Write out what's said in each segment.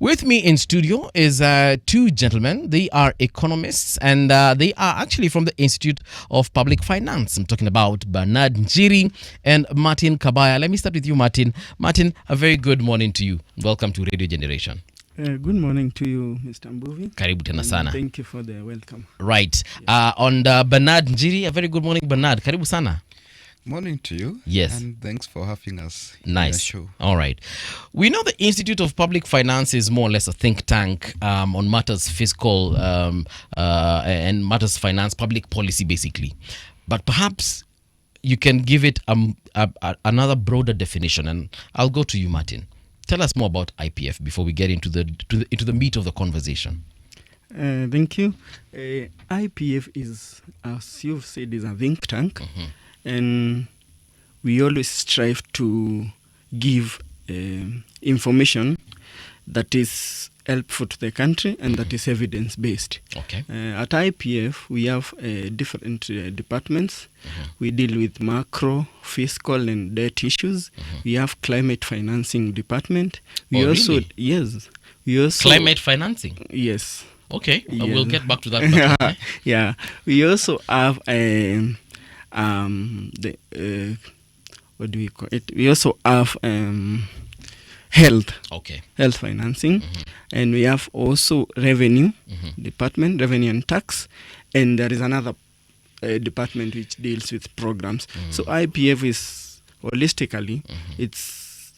With me in studio is two gentlemen. They are economists and they are actually from the Institute of Public Finance. I'm talking about Bernard Njiri and Martin Kabaya. Let me start with you, Martin. Martin, a very good morning to you. Welcome to Radio Generation. Good morning to you, Mr. Mbuvi. Karibu tena sana. Thank you for the welcome. Right. On Bernard Njiri, a very good morning, Bernard. Karibu sana. Morning to you. Yes. And thanks for having us Nice. in the show. All right. We know the Institute of Public Finance is more or less a think tank on matters fiscal and matters finance, public policy, basically. But perhaps you can give it another broader definition. And I'll go to you, Martin. Tell us more about IPF before we get into the meat of the conversation. Thank you. IPF is, as you've said, is a think tank. Mm-hmm. And we always strive to give information that is helpful to the country and that is evidence-based. Okay. At IPF, we have different departments. Mm-hmm. We deal with macro, fiscal, and debt issues. Mm-hmm. We have climate financing department. Really? Yes. We also climate financing? Yes. Okay. Yes. We'll get back to that. Okay? Yeah. We also have what do we call it? We also have health. Okay. Health financing. Mm-hmm. And we have also revenue Mm-hmm. department, revenue and tax. And there is another department which deals with programs. Mm-hmm. So IPF is holistically, it's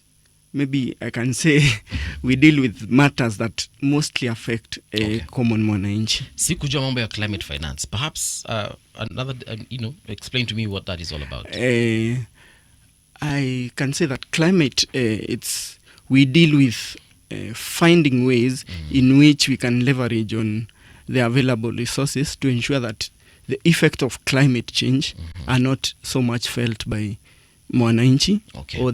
maybe I can say we deal with matters that mostly affect a common mwananchi. Sikujua mambo ya climate finance. Perhaps another, explain to me what that is all about. I can say that climate, we deal with finding ways in which we can leverage on the available resources to ensure that the effect of climate change are not so much felt by mwananchi, or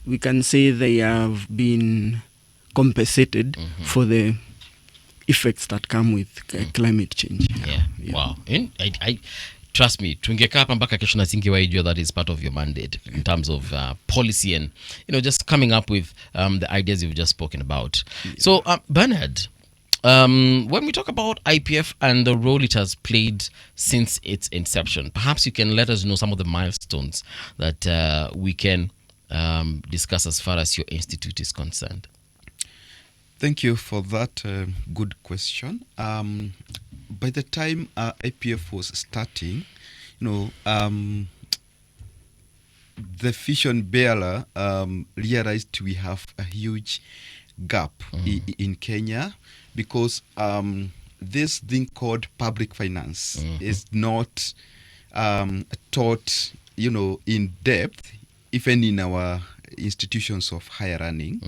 we can say they have been compensated for the effects that come with climate change. Yeah. Wow. I trust me, tungekaa hapa mpaka kesho na singewaijua that is part of your mandate in terms of policy and just coming up with the ideas you've just spoken about. Yeah. So Bernard, when we talk about IPF and the role it has played since its inception, perhaps you can let us know some of the milestones that we can discuss as far as your institute is concerned. Thank you for that good question. By the time IPF was starting, the vision bearer realized we have a huge gap in Kenya because this thing called public finance is not taught, in depth, even in our institutions of higher learning.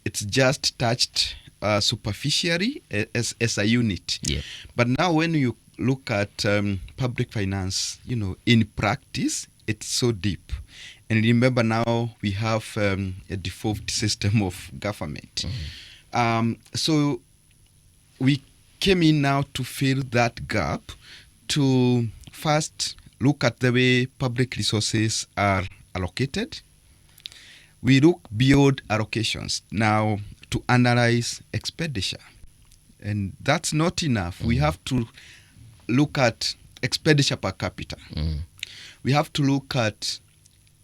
It's just touched superficially as a unit. Yeah. But now when you look at public finance, in practice, it's so deep. And remember now we have a default system of government. So we came in now to fill that gap, to first look at the way public resources are allocated. We look beyond allocations now to analyze expenditure. And that's not enough. We have to look at expenditure per capita. We have to look at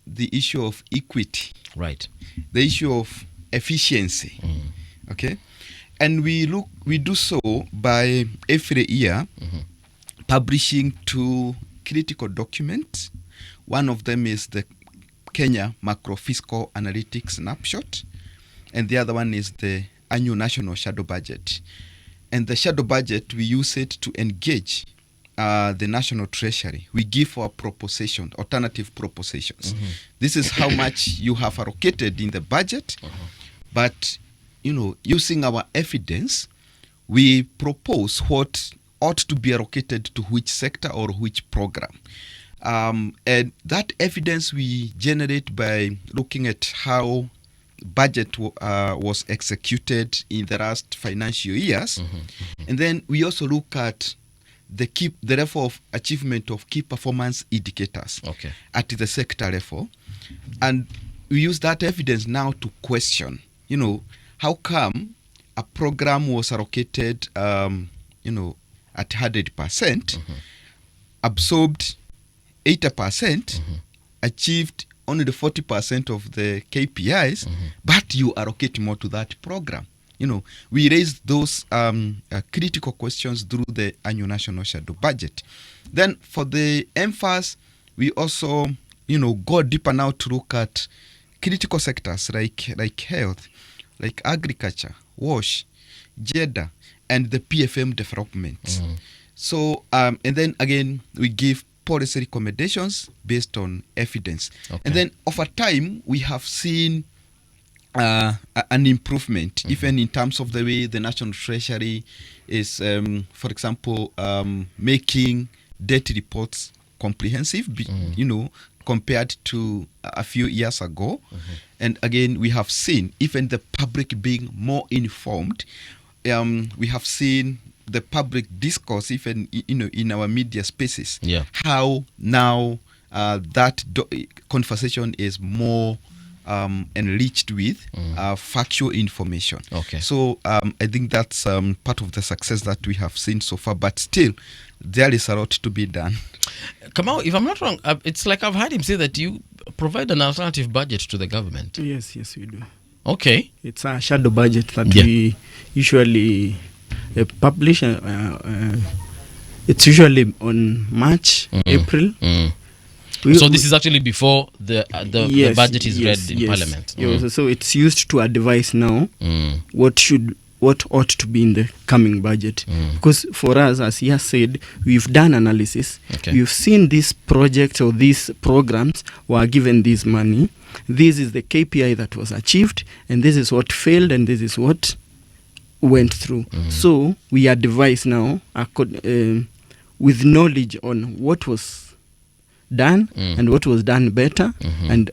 the issue of equity. Right. The issue of efficiency. Okay? And we do so by every year publishing two critical documents. One of them is the Kenya Macro Fiscal Analytics Snapshot, and the other one is the annual national shadow budget. And the shadow budget, we use it to engage the national treasury. We give our alternative propositions. This is how much you have allocated in the budget, but using our evidence, we propose what ought to be allocated to which sector or which program. And that evidence we generate by looking at how budget was executed in the last financial years. And then we also look at the level of achievement of key performance indicators at the sector level. And we use that evidence now to question, how come a program was allocated, at 100%, absorbed 80%, achieved only the 40% of the KPIs, but you allocate more to that program. We raised those critical questions through the annual national shadow budget. Then for the emphasis, we also, go deeper now to look at critical sectors like health, like agriculture, wash, gender, and the PFM development. So, and then again, we give policy recommendations based on evidence. Okay. And then over time, we have seen an improvement, even in terms of the way the National Treasury is, for example, making debt reports comprehensive, compared to a few years ago. And again, we have seen even the public being more informed. We have seen the public discourse, even in our media spaces, how now that conversation is more enriched with factual information. Okay. So I think that's part of the success that we have seen so far, but still there is a lot to be done. Kamau, if I'm not wrong, it's like I've heard him say that you provide an alternative budget to the government. Yes, we do. Okay. It's a shadow budget that we usually publish. It's usually on March, April. So this is actually before the budget is read in Parliament. So it's used to advise now what ought to be in the coming budget. Because for us, as he has said, we've done analysis. Okay. We've seen these projects or these programs were given this money. This is the KPI that was achieved, and this is what failed, and this is what went through. So we advise now with knowledge on what was done and what was done better, and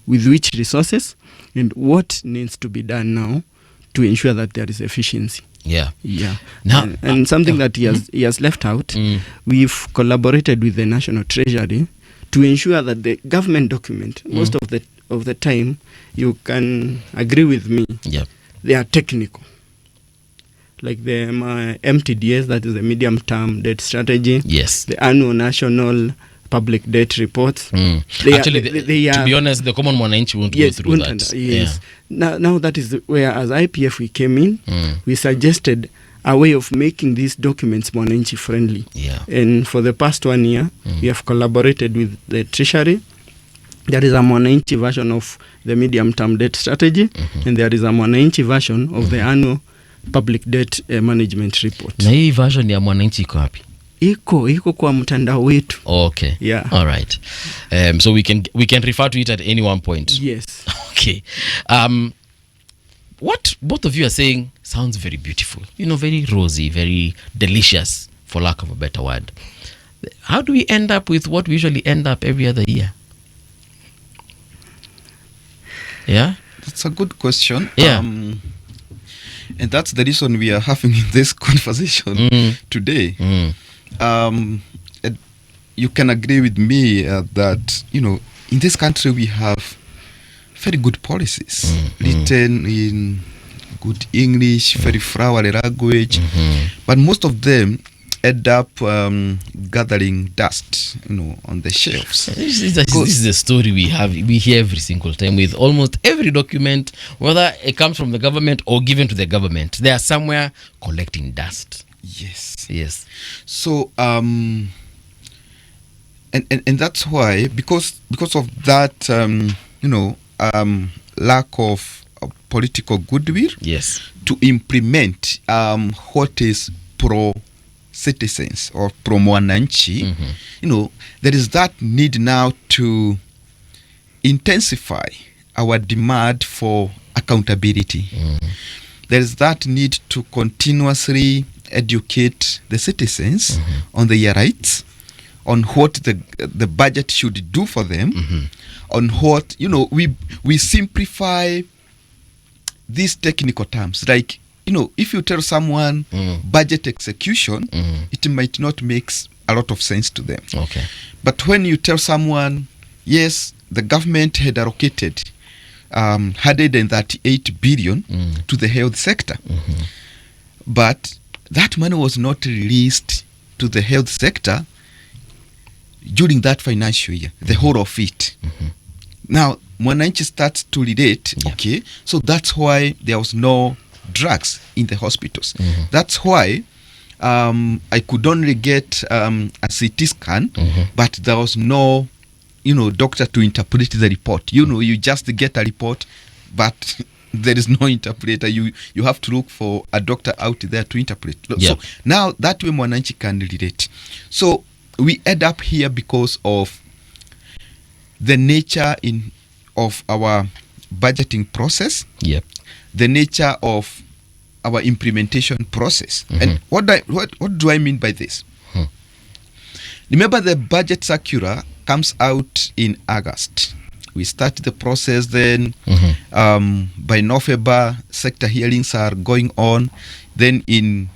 with which resources, and what needs to be done now to ensure that there is efficiency. Now, and something that he has left out, we've collaborated with the National Treasury to ensure that the government document, most of the time, you can agree with me, they are technical. Like the MTDS, that is the medium-term debt strategy. Yes. The annual national public debt reports. Actually, to be honest, the common mwananchi won't go through that. Yes. Now that is where, as IPF, we came in. We suggested a way of making these documents mwananchi friendly. And for the past 1 year, we have collaborated with the Treasury. There is a mwananchi version of the medium-term debt strategy, and there is a mwananchi version of the annual public debt management report. Na hii version ya mwananchi iko wapi? Iko kwa mtandao wetu. Okay. Yeah. All right. So we can refer to it at any one point. Yes. Okay. What both of you are saying sounds very beautiful. Very rosy, very delicious, for lack of a better word. How do we end up with what we usually end up every other year? Yeah? That's a good question. Yeah. And that's the reason we are having this conversation today. You can agree with me that, in this country we have very good policies written in good English, very flowery language, but most of them end up gathering dust, on the shelves. This is the story we hear every single time with almost every document, whether it comes from the government or given to the government. They are somewhere collecting dust. Yes. So, and that's why, because of that, lack of political goodwill, to implement what is pro citizens or pro mwananchi, there is that need now to intensify our demand for accountability. There is that need to continuously educate the citizens on their rights, on what the budget should do for them, on what, we simplify these technical terms. Like, if you tell someone budget execution, it might not make a lot of sense to them. Okay. But when you tell someone, yes, the government had allocated 138 billion to the health sector. But that money was not released to the health sector during that financial year, the whole of it. Now, Mwananchi starts to relate, okay, so that's why there was no drugs in the hospitals. That's why I could only get a CT scan, but there was no, doctor to interpret the report. You just get a report, but there is no interpreter. You have to look for a doctor out there to interpret. So now that way Mwananchi can relate. So we end up here because of the nature of our budgeting process, the nature of our implementation process. And what do I mean by this? Remember, the budget circular comes out in August. We start the process then. By November, sector hearings are going on. Then in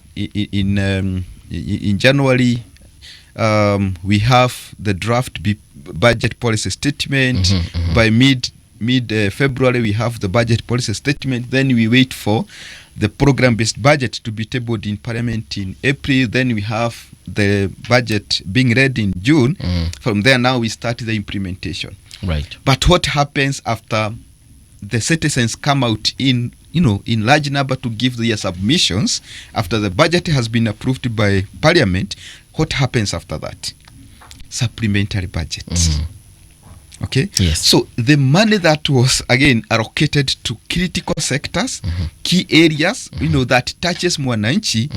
January, we have the draft budget policy statement. By mid February, we have the budget policy statement. Then we wait for the program-based budget to be tabled in Parliament in April. Then we have the budget being read in June. From there, now we start the implementation. Right. But what happens after the citizens come out in large number to give their submissions, after the budget has been approved by Parliament? What happens after that? Supplementary budgets. Okay? Yes. So the money that was, again, allocated to critical sectors, key areas, that touches Mwananchi,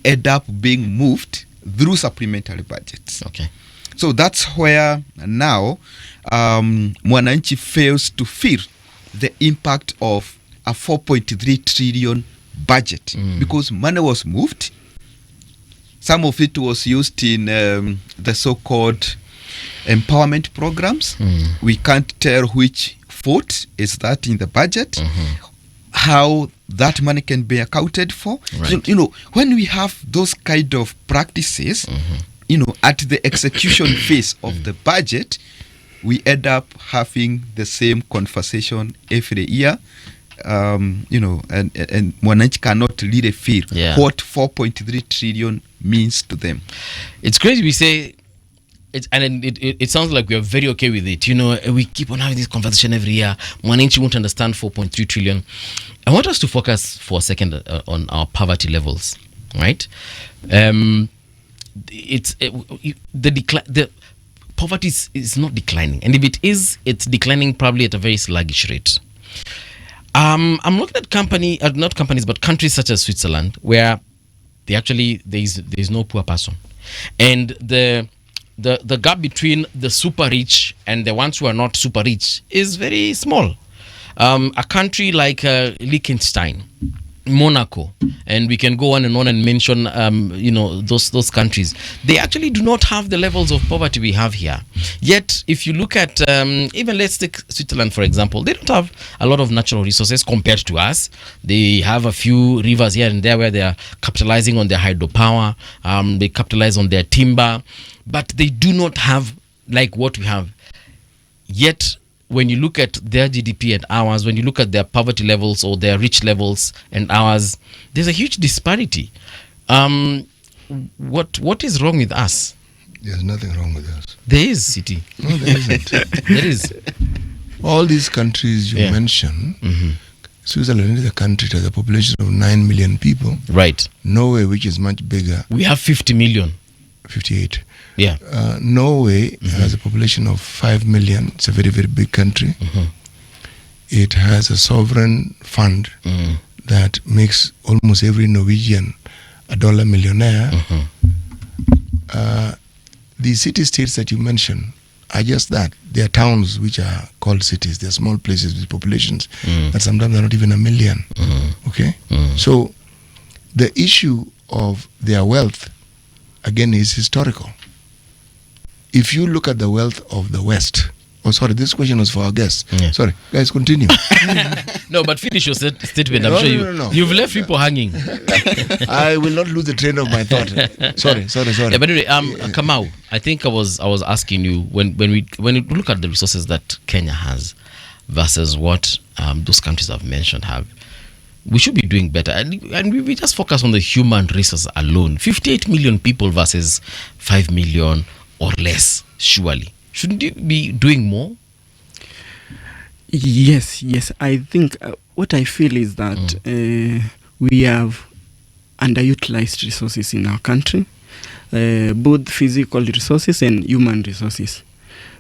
end up being moved through supplementary budgets. Okay. So that's where now Mwananchi fails to feel the impact of a 4.3 trillion budget because money was moved. Some of it was used in the so-called empowerment programs. We can't tell which foot is that in the budget, how that money can be accounted for. Right. So, when we have those kind of practices, at the execution phase of the budget, we end up having the same conversation every year. And Mwananchi cannot really feel what 4.3 trillion means to them. It's crazy we say it, and it sounds like we are very okay with it. We keep on having this conversation every year. Mwananchi won't understand 4.3 trillion. I want us to focus for a second on our poverty levels, right? The poverty is not declining, and if it is, it's declining probably at a very sluggish rate. I'm looking at not companies, but countries such as Switzerland, where there's no poor person, and the gap between the super rich and the ones who are not super rich is very small. A country like Liechtenstein, Monaco, and we can go on and mention those countries, they actually do not have the levels of poverty we have here. Yet if you look at even let's take Switzerland for example, they don't have a lot of natural resources compared to us. They have a few rivers here and there where they are capitalizing on their hydropower, they capitalize on their timber, but they do not have like what we have. Yet when you look at their GDP and ours, when you look at their poverty levels or their rich levels and ours, there's a huge disparity. What is wrong with us? There's nothing wrong with us. There is, City. No, there isn't. There is. All these countries you mention, Switzerland is a country that has a population of 9 million people. Right. Norway, which is much bigger. We have 50 million. 58. Yeah. Norway has a population of 5 million. It's a very, very big country. It has a sovereign fund that makes almost every Norwegian a dollar millionaire. The city-states that you mentioned are just that. They are towns which are called cities. They are small places with populations that sometimes are not even a million. Okay? So the issue of their wealth, again, is historical. If you look at the wealth of the West, this question was for our guests. Sorry, guys, continue. No, but finish your statement. I'm sure you've left people hanging. I will not lose the train of my thought. Sorry. Yeah, but anyway, Kamau, I think I was asking you when we look at the resources that Kenya has, versus what those countries I've mentioned have. We should be doing better, and we just focus on the human resources alone. 58 million people versus 5 million or less. Surely, shouldn't you be doing more? Yes. I think what I feel is that we have underutilized resources in our country, both physical resources and human resources.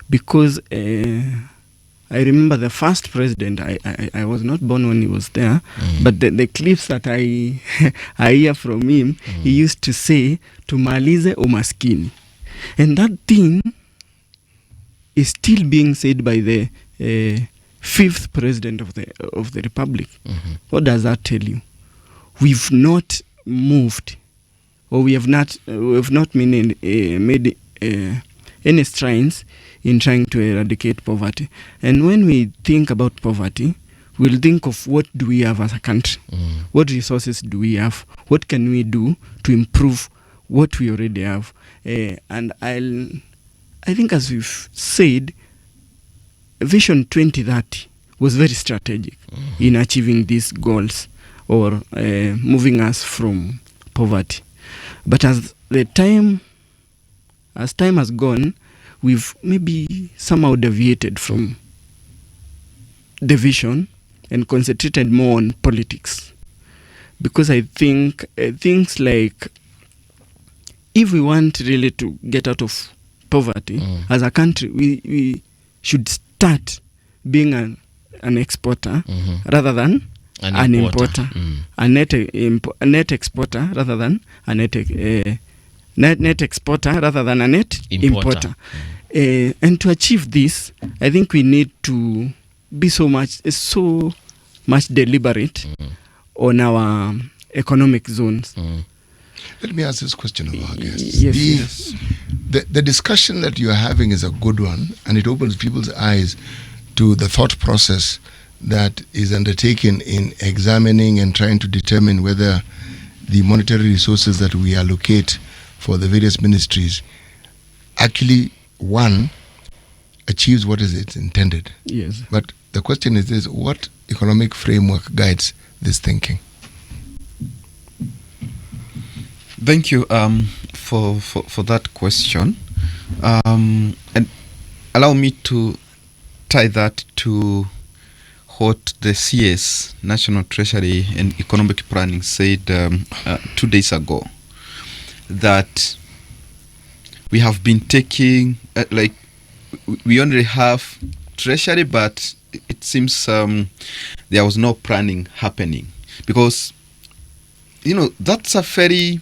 Because I remember the first president, I was not born when he was there, but the clips that I hear from him, he used to say, tumalize umaskini. And that thing is still being said by the fifth president of the republic. What does that tell you? We've not moved, or we have not made any strides in trying to eradicate poverty. And when we think about poverty, we'll think of what do we have as a country? What resources do we have? What can we do to improve what we already have? And I think, as we've said, Vision 2030 was very strategic in achieving these goals, or moving us from poverty. But as time has gone, we've maybe somehow deviated from the vision and concentrated more on politics. Because I think things like, if we want really to get out of poverty as a country, we should start being an exporter rather than an importer. A net exporter rather than a net exporter rather than a net importer. And to achieve this, I think we need to be so much deliberate on our economic zones. Let me ask this question of our guests. Yes. The discussion that you are having is a good one, and it opens people's eyes to the thought process that is undertaken in examining and trying to determine whether the monetary resources that we allocate for the various ministries actually, one, achieves what is it intended. Yes. But the question is this: what economic framework guides this thinking? Thank you for that question. And allow me to tie that to what the CS, National Treasury and Economic Planning, said 2 days ago, that we have been taking, we only have Treasury, but it seems there was no planning happening. Because, that's a very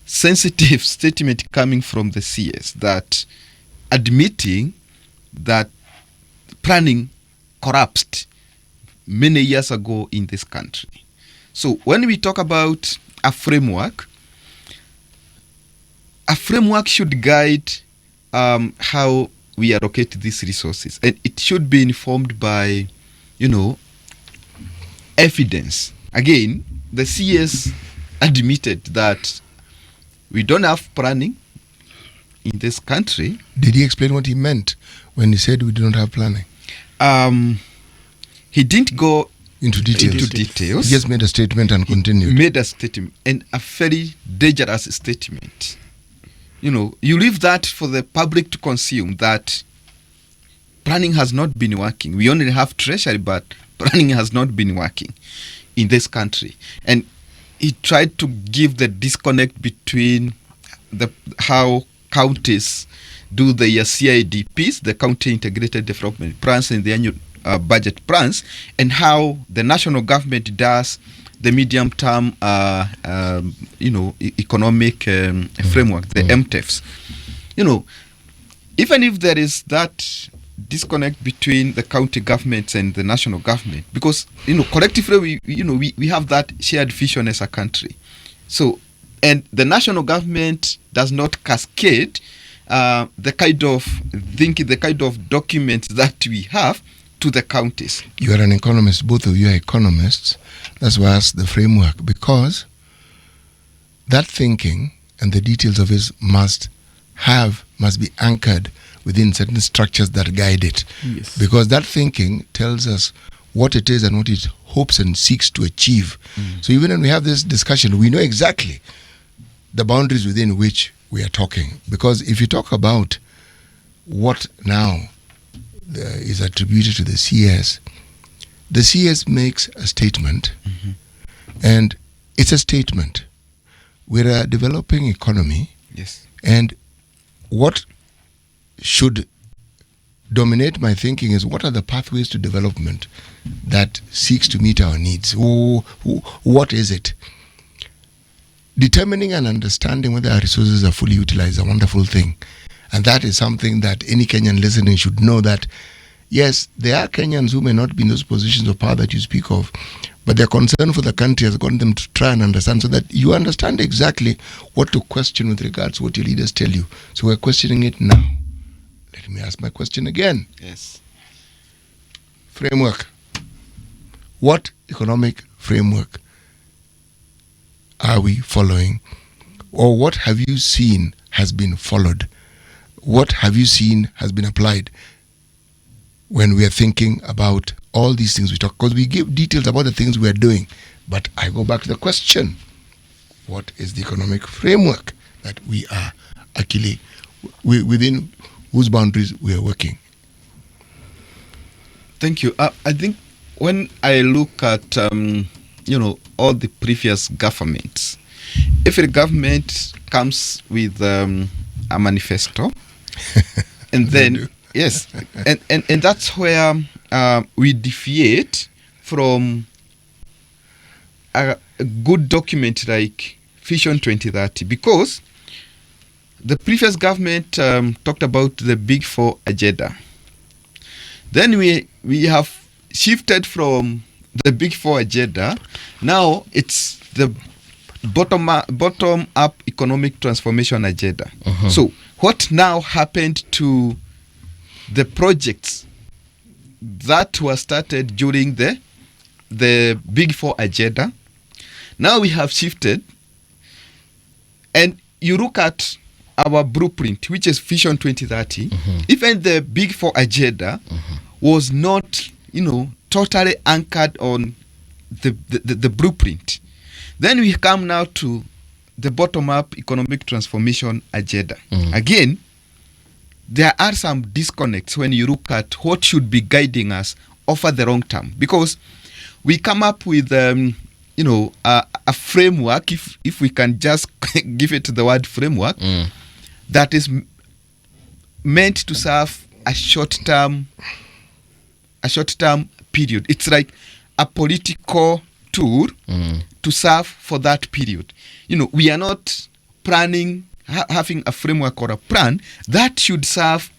sensitive statement coming from the CS, that admitting that planning collapsed many years ago in this country. So when we talk about a framework should guide how we allocate these resources, and it should be informed by evidence. Again, the CS admitted that we don't have planning in this country. Did he explain what he meant when he said we do not have planning? He didn't go into details. He just made a statement and continued. Made a statement, and a very dangerous statement. You leave that for the public to consume, that planning has not been working. We only have Treasury, but planning has not been working in this country. And he tried to give the disconnect between how counties do their CIDPs, the County Integrated Development Plans, and the annual budget plans, and how the national government does the medium-term, economic framework, the MTEFs. Even if there is that disconnect between the county governments and the national government, because collectively we have that shared vision as a country. So, and the national government does not cascade the kind of documents that we have to the counties. You are an economist, both of you are economists. That's why I asked the framework, because that thinking and the details of it must be anchored within certain structures that guide it. Yes. Because that thinking tells us what it is and what it hopes and seeks to achieve. So even when we have this discussion, we know exactly the boundaries within which we are talking. Because if you talk about what now is attributed to the CS makes a statement, and it's a statement. We're a developing economy, Yes. and what should dominate my thinking is what are the pathways to development that seeks to meet our needs? What is it? Determining and understanding whether our resources are fully utilized is a wonderful thing. And that is something that any Kenyan listening should know, that yes, there are Kenyans who may not be in those positions of power that you speak of, but their concern for the country has gotten them to try and understand, so that you understand exactly what to question with regards to what your leaders tell you. So we're questioning it now. Let me ask my question again. Yes. Framework. What economic framework are we following? Or what have you seen has been followed? What have you seen has been applied when we are thinking about all these things we talk? Because we give details about the things we are doing. But I go back to the question. What is the economic framework that we are actually within whose boundaries we are working? Thank you. I think when I look at all the previous governments, every government comes with a manifesto, and then yes, and that's where we deviate from a good document like Vision 2030, because the previous government talked about the Big Four agenda. Then we have shifted from the Big Four agenda. Now it's the bottom up economic transformation agenda. So what now happened to the projects that were started during the Big Four agenda? Now we have shifted, and you look at our blueprint, which is Vision 2030. Even the Big Four agenda was not, totally anchored on the blueprint. Then we come now to the bottom-up economic transformation agenda. Again, there are some disconnects when you look at what should be guiding us over the long term, because we come up with a framework, if we can just give it the word framework, that is meant to serve a short-term period. It's like a political tool to serve for that period. We are not planning having a framework or a plan that should serve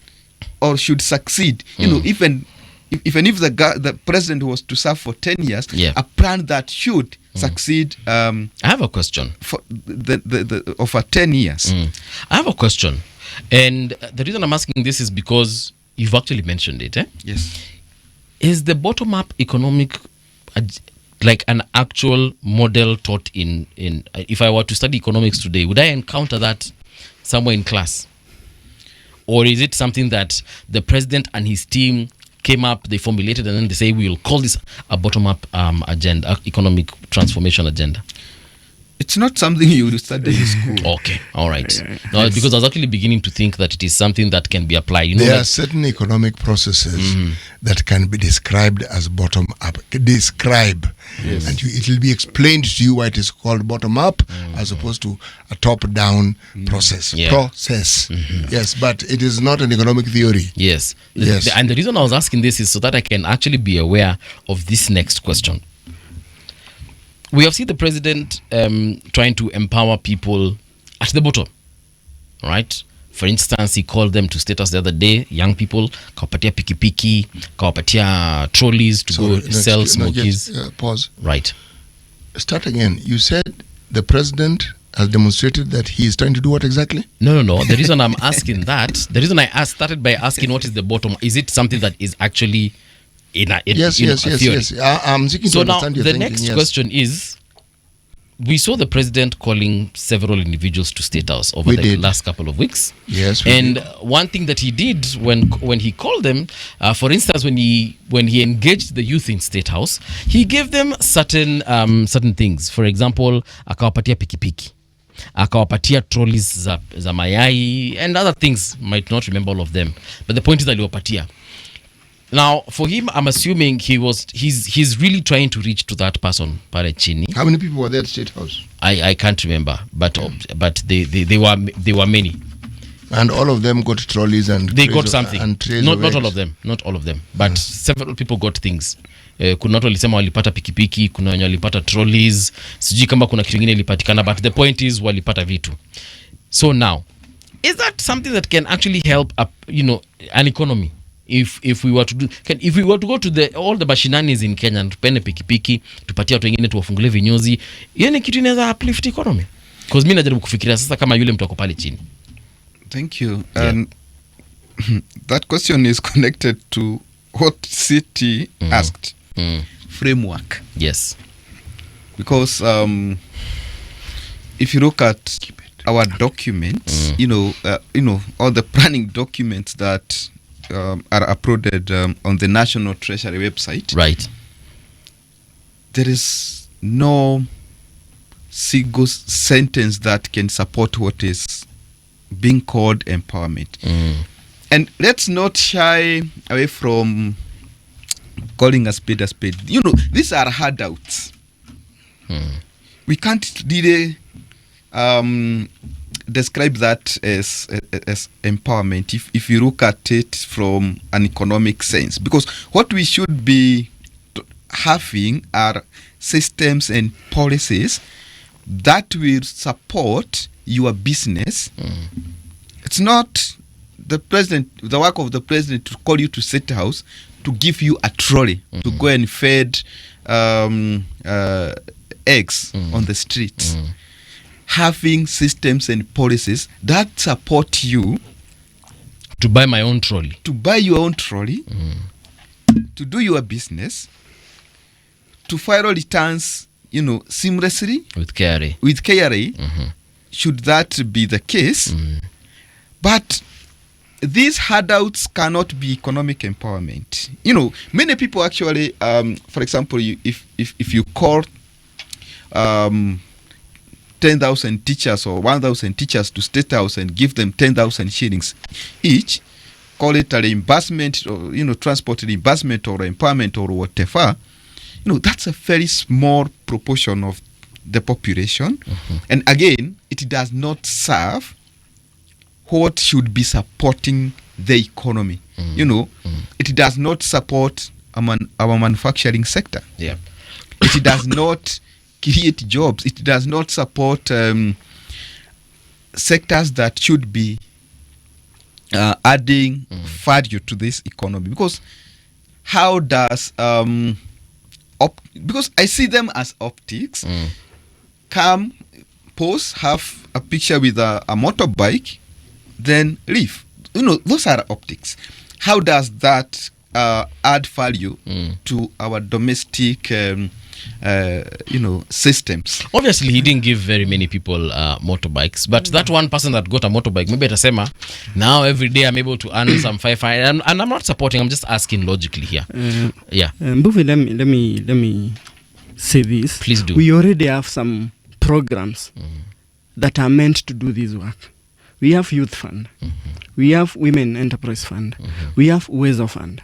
or should succeed. Even if the president was to serve for 10 years, a plan that should succeed. I have a question. For the over 10 years. I have a question. And the reason I'm asking this is because you've actually mentioned it. Yes. Is the bottom-up economic like an actual model taught in if I were to study economics today, would I encounter that somewhere in class? Or is it something that the president and his team came up, they formulated, and then they say, we will call this a bottom-up agenda, economic transformation agenda? It's not something you would study in school. Okay, all right. No, because I was actually beginning to think that it is something that can be applied. There are certain economic processes that can be described as bottom-up. Describe. Yes. And it will be explained to you why it is called bottom-up as opposed to a top-down process. Yeah. Process. Yes, but it is not an economic theory. Yes. Yes. And the reason I was asking this is so that I can actually be aware of this next question. We have seen the president trying to empower people at the bottom, right? For instance, he called them to status the other day, young people, kawapatia pikipiki, kawapatia trolleys to go sell smokies. Pause. Right. Start again. You said the president has demonstrated that he is trying to do what exactly? No. The reason I'm asking that, the reason I started by asking what is the bottom, is it something that is actually in a theory? Yes. I'm seeking to So now understand your the thinking, next yes. question is, we saw the president calling several individuals to State House over the last couple of weeks. Yes, and one thing that he did when he called them, for instance, when he engaged the youth in State House, he gave them certain things. For example, akawapatia pikipiki, akawapatia trolleys za mayai and other things. Might not remember all of them, but the point is aliwapatia. Now, for him, I'm assuming he's really trying to reach to that person, pale chini. How many people were there at State House? I can't remember, but they were many. And all of them got trolleys and they got something. And not all of them, but several people got things. Kuna watu walisema walipata pikipiki, kuna wenye walipata trolleys, sijui kama kuna kitu kingine ilipatikana, but the point is walipata vitu. So now, is that something that can actually help up, an economy? If we were to go to all the bashinanis in Kenya, tupende pikipiki, tupatie watu wengine, tuwafungulie vinyozi, yani kitu inaweza uplift economy. Because mimi najaribu kufikiria sasa kama yule mtu ako pale chini. Thank you. That question is connected to what City asked. Framework. Yes. Because if you look at our documents, all the planning documents that are uploaded on the National Treasury website. Right. There is no single sentence that can support what is being called empowerment. And let's not shy away from calling a spade a spade. These are handouts. We can't really describe that as empowerment if you look at it from an economic sense, because what we should be having are systems and policies that will support your business. It's not the work of the president to call you to State House to give you a trolley to go and feed eggs on the streets. Having systems and policies that support you to buy my own trolley, to buy your own trolley, to do your business, to file returns, seamlessly with KRA. Should that be the case? But these handouts cannot be economic empowerment. Many people actually, for example, if you call 10,000 teachers or 1,000 teachers to State House and give them 10,000 shillings each, call it a reimbursement or transport reimbursement or empowerment or whatever, that's a very small proportion of the population. And again, it does not serve what should be supporting the economy. It does not support our manufacturing sector. Yeah. It does not create jobs. It does not support sectors that should be adding value to this economy. Because how does because I see them as optics. Come, pose, have a picture with a motorbike, then leave. Those are optics. How does that add value to our domestic systems? Obviously, he didn't give very many people motorbikes, but that one person that got a motorbike, maybe atasema, now every day I'm able to earn some 500, and I'm not supporting, I'm just asking logically here. Mbuvi, let me say this. Please do. We already have some programs that are meant to do this work. We have Youth Fund. We have Women Enterprise Fund. We have Uwezo Fund.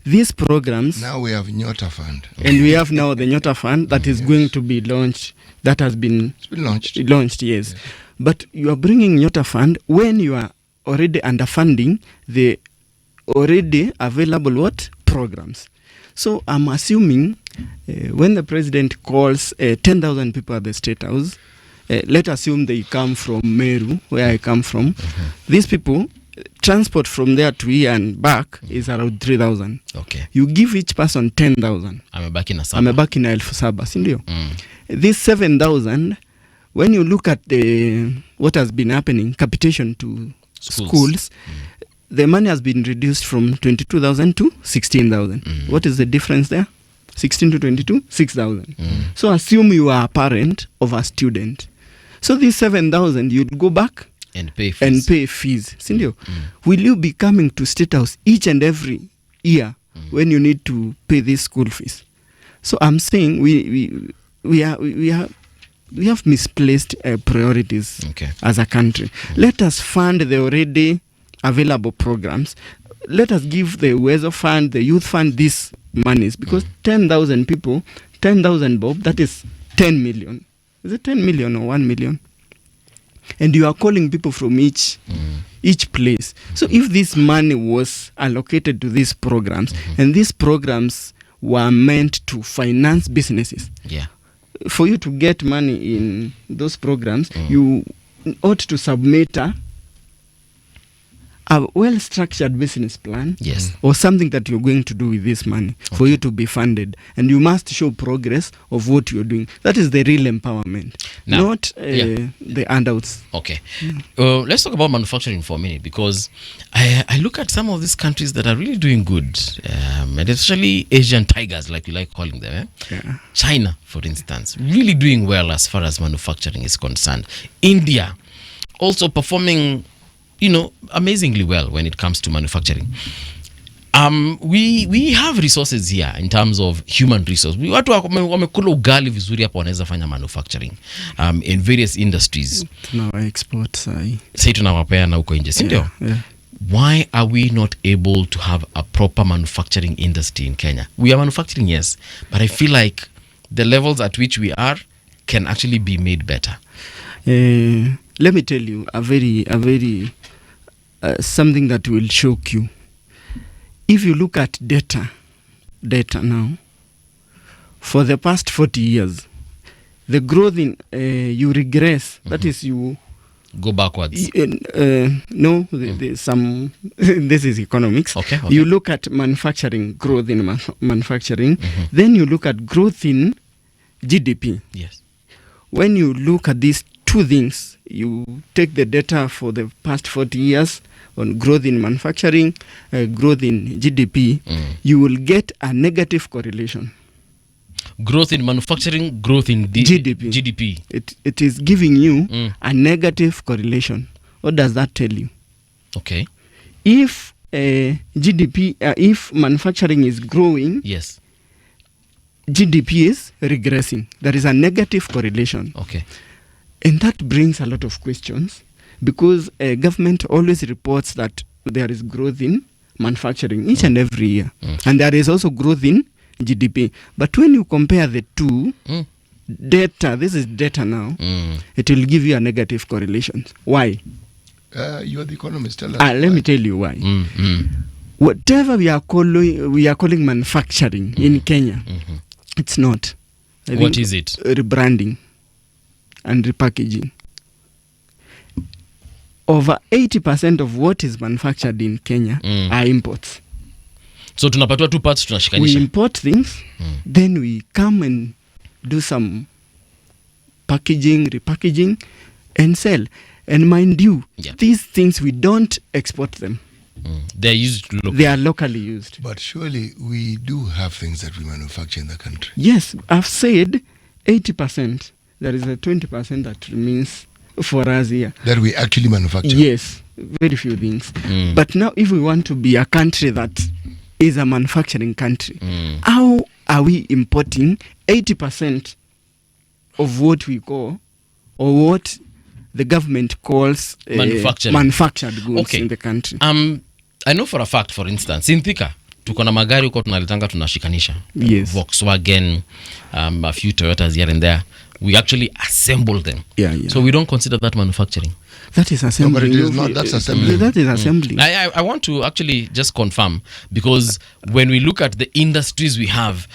These programs... Now we have Nyota Fund. And we have now the Nyota Fund that is going to be launched. That has been... It's been launched. Launched, yes. But you are bringing Nyota Fund when you are already underfunding the already available programs. So I'm assuming when the president calls 10,000 people at the State House, let's assume they come from Meru, where I come from. These people, transport from there to here and back is around 3,000. Okay. You give each person 10,000. Amebaki na 7,000, si ndio? This 7,000, when you look at what has been happening, capitation to schools, the money has been reduced from 22,000 to 16,000. What is the difference there? 16 to 22, 6,000. So assume you are a parent of a student. So these 7,000, you'd go back And pay fees. and pay fees. Sindio? Will you be coming to State House each and every year when you need to pay these school fees? So I'm saying we have misplaced priorities Okay. as a country. Let us fund the already available programs. Let us give the Uwezo Fund, the Youth Fund, these monies, because 10,000 people, 10,000 bob, that is 10 million. Is it 10 million or 1 million? And you are calling people from each place. So if this money was allocated to these programs, and these programs were meant to finance businesses, Yeah. for you to get money in those programs, you ought to submit a well-structured business plan, Yes. or something that you're going to do with this money for you to be funded, and you must show progress of what you're doing. That is the real empowerment, Now, not the handouts. Okay. Let's talk about manufacturing for a minute, because I look at some of these countries that are really doing good, and especially Asian tigers, like you like calling them. Yeah. China, for instance, really doing well as far as manufacturing is concerned. India also performing, amazingly well when it comes to manufacturing. We have resources here in terms of human resource. Watu wamekula ugali vizuri hapa, wanaweza fanya manufacturing in various industries. Tunawa export sahi. Say tunawapea na huko nje, si ndio? Yeah. Why are we not able to have a proper manufacturing industry in Kenya? We are manufacturing, yes, but I feel like the levels at which we are can actually be made better. Let me tell you a very something that will shock you. If you look at data now, for the past 40 years, the growth in you regress. That is, you go backwards. No, some this is economics. Okay. You look at manufacturing growth in manufacturing, then you look at growth in GDP. Yes. When you look at these two things, you take the data for the past 40 years on growth in manufacturing, growth in GDP, you will get a negative correlation. Growth in manufacturing, growth in GDP. It is giving you a negative correlation. What does that tell you? Okay. If GDP, if manufacturing is growing, Yes. GDP is regressing. There is a negative correlation. Okay. And that brings a lot of questions, because government always reports that there is growth in manufacturing each and every year. And there is also growth in GDP. But when you compare the two, data, this is data now, it will give you a negative correlation. Why? You are the economist. Tell us. Let me tell you why. Whatever we are calling manufacturing in Kenya, it's not. What is it? Rebranding and repackaging. Over 80% of what is manufactured in Kenya are imports. So tunapatiwa two parts, We tunashikanisha. import things, then we come and do some packaging, repackaging, and sell. And mind you, these things, we don't export them. They're used locally. They are locally used. But surely we do have things that we manufacture in the country. Yes, I've said 80%. There is a 20% that remains for us here. That we actually manufacture. Yes, very few things. But now, if we want to be a country that is a manufacturing country, how are we importing 80% of what we call, or what the government calls manufactured goods in the country? I know for a fact, for instance, in Thika, tuko na magari huko tunaletanga tunashikanisha. Yes. Volkswagen, a few Toyotas here and there. We actually assemble them. Yeah. So we don't consider that manufacturing. That is assembly. No, but it is not. That's assembly. That is assembly. I want to actually just confirm, because when we look at the industries we have,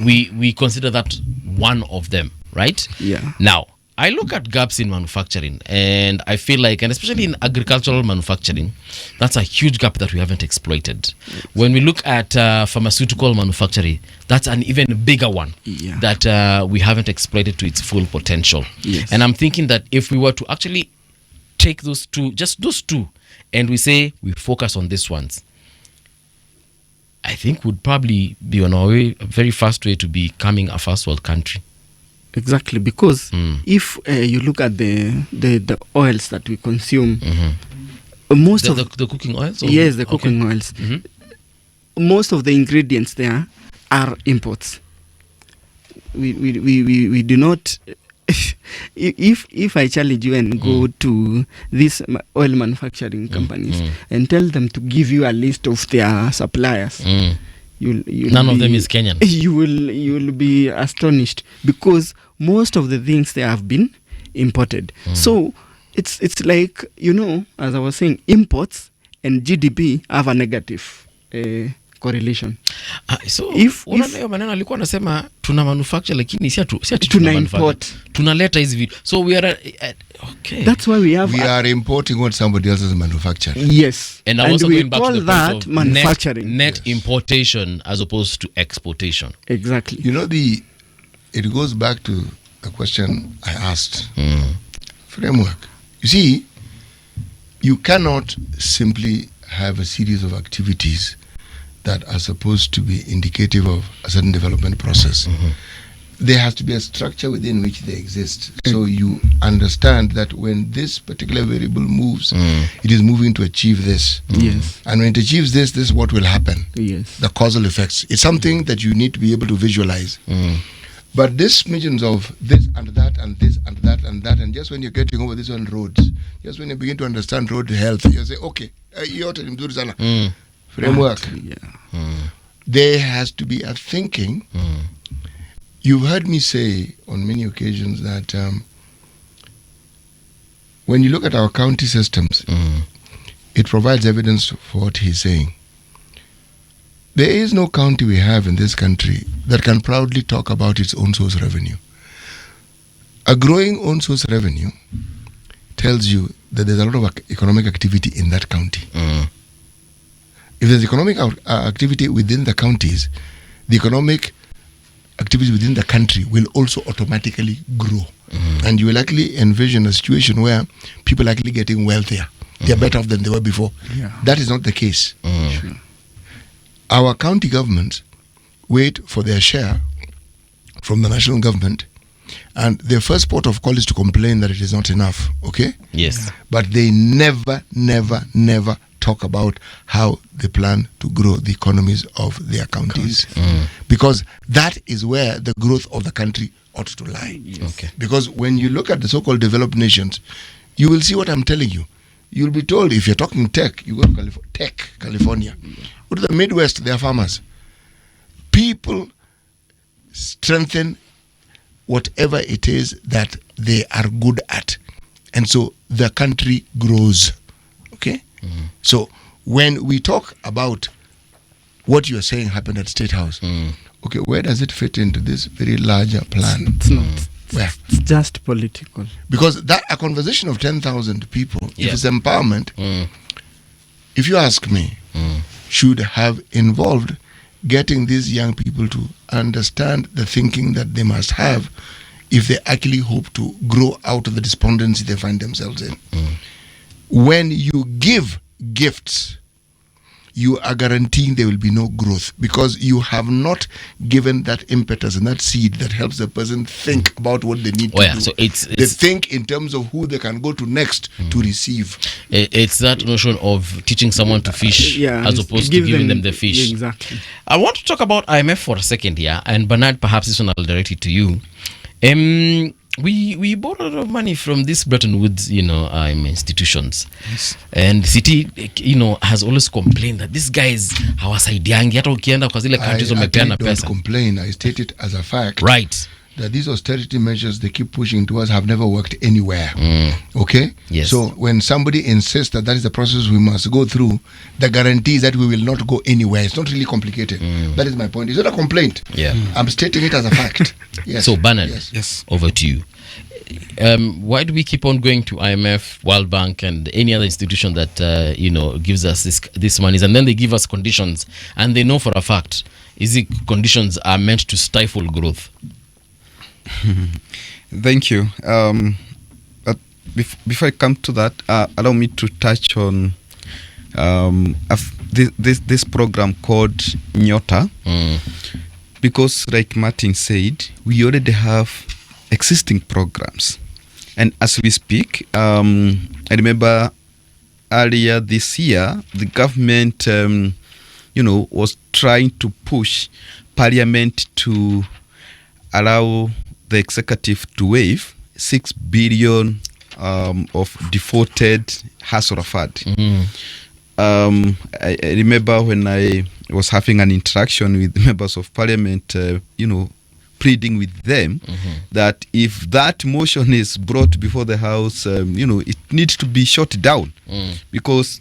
we consider that one of them, right? Yeah. Now, I look at gaps in manufacturing, and I feel like, and especially in agricultural manufacturing, that's a huge gap that we haven't exploited. When we look at pharmaceutical manufacturing, that's an even bigger one that we haven't exploited to its full potential. Yes. And I'm thinking that if we were to actually take those two, just those two, and we say we focus on these ones, I think would probably be on our way, a very fast way to becoming a first world country. Exactly, because if you look at the oils that we consume, most of The cooking oils? Or? yes, the cooking oils, most of the ingredients there are imports. We do not. If I challenge you and go to these oil manufacturing companies and tell them to give you a list of their suppliers, you'll None of them is Kenyan. You will be astonished, because most of the things they have been imported. So it's like, as I was saying, imports and GDP have a negative correlation. So If hiyo maneno alikuwa anasema tuna manufacture lakini si ati tuna import, tunaleta hizi vitu, so we are okay, that's why we are importing what somebody else has manufactured. Yes, and also we going back call to the that point of manufacturing. net importation as opposed to exportation. Exactly. It goes back to the question I asked. Framework. You see, you cannot simply have a series of activities that are supposed to be indicative of a certain development process. There has to be a structure within which they exist. So you understand that when this particular variable moves, it is moving to achieve this. Yes. And when it achieves this is what will happen. Yes. The causal effects. It's something that you need to be able to visualize. But this mentions of this and that and this and that and that, and just when you're getting over this on roads, just when you begin to understand road health, you say, okay, yote ni mzuri sana. Framework. There has to be a thinking. You've heard me say on many occasions that when you look at our county systems, it provides evidence for what he's saying. There is no county we have in this country that can proudly talk about its own source revenue. A growing own source revenue tells you that there's a lot of economic activity in that county. If there's economic activity within the counties, the economic activities within the country will also automatically grow. And you will actually envision a situation where people are actually getting wealthier. They're better off than they were before. Yeah. That is not the case. Sure. Our county governments wait for their share from the national government, and their first port of call is to complain that it is not enough, okay? Yes. But they never talk about how they plan to grow the economies of their counties. Because that is where the growth of the country ought to lie. Yes. Okay. Because when you look at the so-called developed nations, you will see what I'm telling you. You'll be told, if you're talking tech, you go to California. Go to the Midwest, they are farmers. People strengthen whatever it is that they are good at. And so the country grows. Okay? So when we talk about what you're saying happened at State House, okay, where does it fit into this very larger plan? It's not. Where? It's just political. Because that a conversation of 10,000 people, Yeah. if it's empowerment, if you ask me, should have involved getting these young people to understand the thinking that they must have if they actually hope to grow out of the despondency they find themselves in. When you give gifts, you are guaranteeing there will be no growth, because you have not given that impetus and that seed that helps the person think about what they need to do. So it's They think in terms of who they can go to next to receive. it's that notion of teaching someone to fish as opposed to giving them the fish. Exactly. I want to talk about IMF for a second here, and Bernard, perhaps this one I'll direct it to you. We borrow a lot of money from these Bretton Woods, institutions. Yes. And City, has always complained that these guys hawasaidiangi, hata ukienda kwa zile countries wamepeana don't pesa. complain. I state it as a fact. Right. That these austerity measures they keep pushing to us have never worked anywhere. Okay? Yes. So when somebody insists that is the process we must go through, the guarantee is that we will not go anywhere. It's not really complicated. That is my point. It's not a complaint. Yeah. I'm stating it as a fact. Yes. So Bernard, Yes. over to you. Why do we keep on going to IMF, World Bank, and any other institution that gives us this monies, and then they give us conditions, and they know for a fact these conditions are meant to stifle growth? Thank you. Before I come to that, allow me to touch on this program called Nyota, because like Martin said, we already have existing programs, and as we speak, I remember earlier this year the government was trying to push Parliament to allow the executive to waive 6 billion of defaulted Hasrafad. I remember when I was having an interaction with members of Parliament, pleading with them that if that motion is brought before the House, it needs to be shut down, because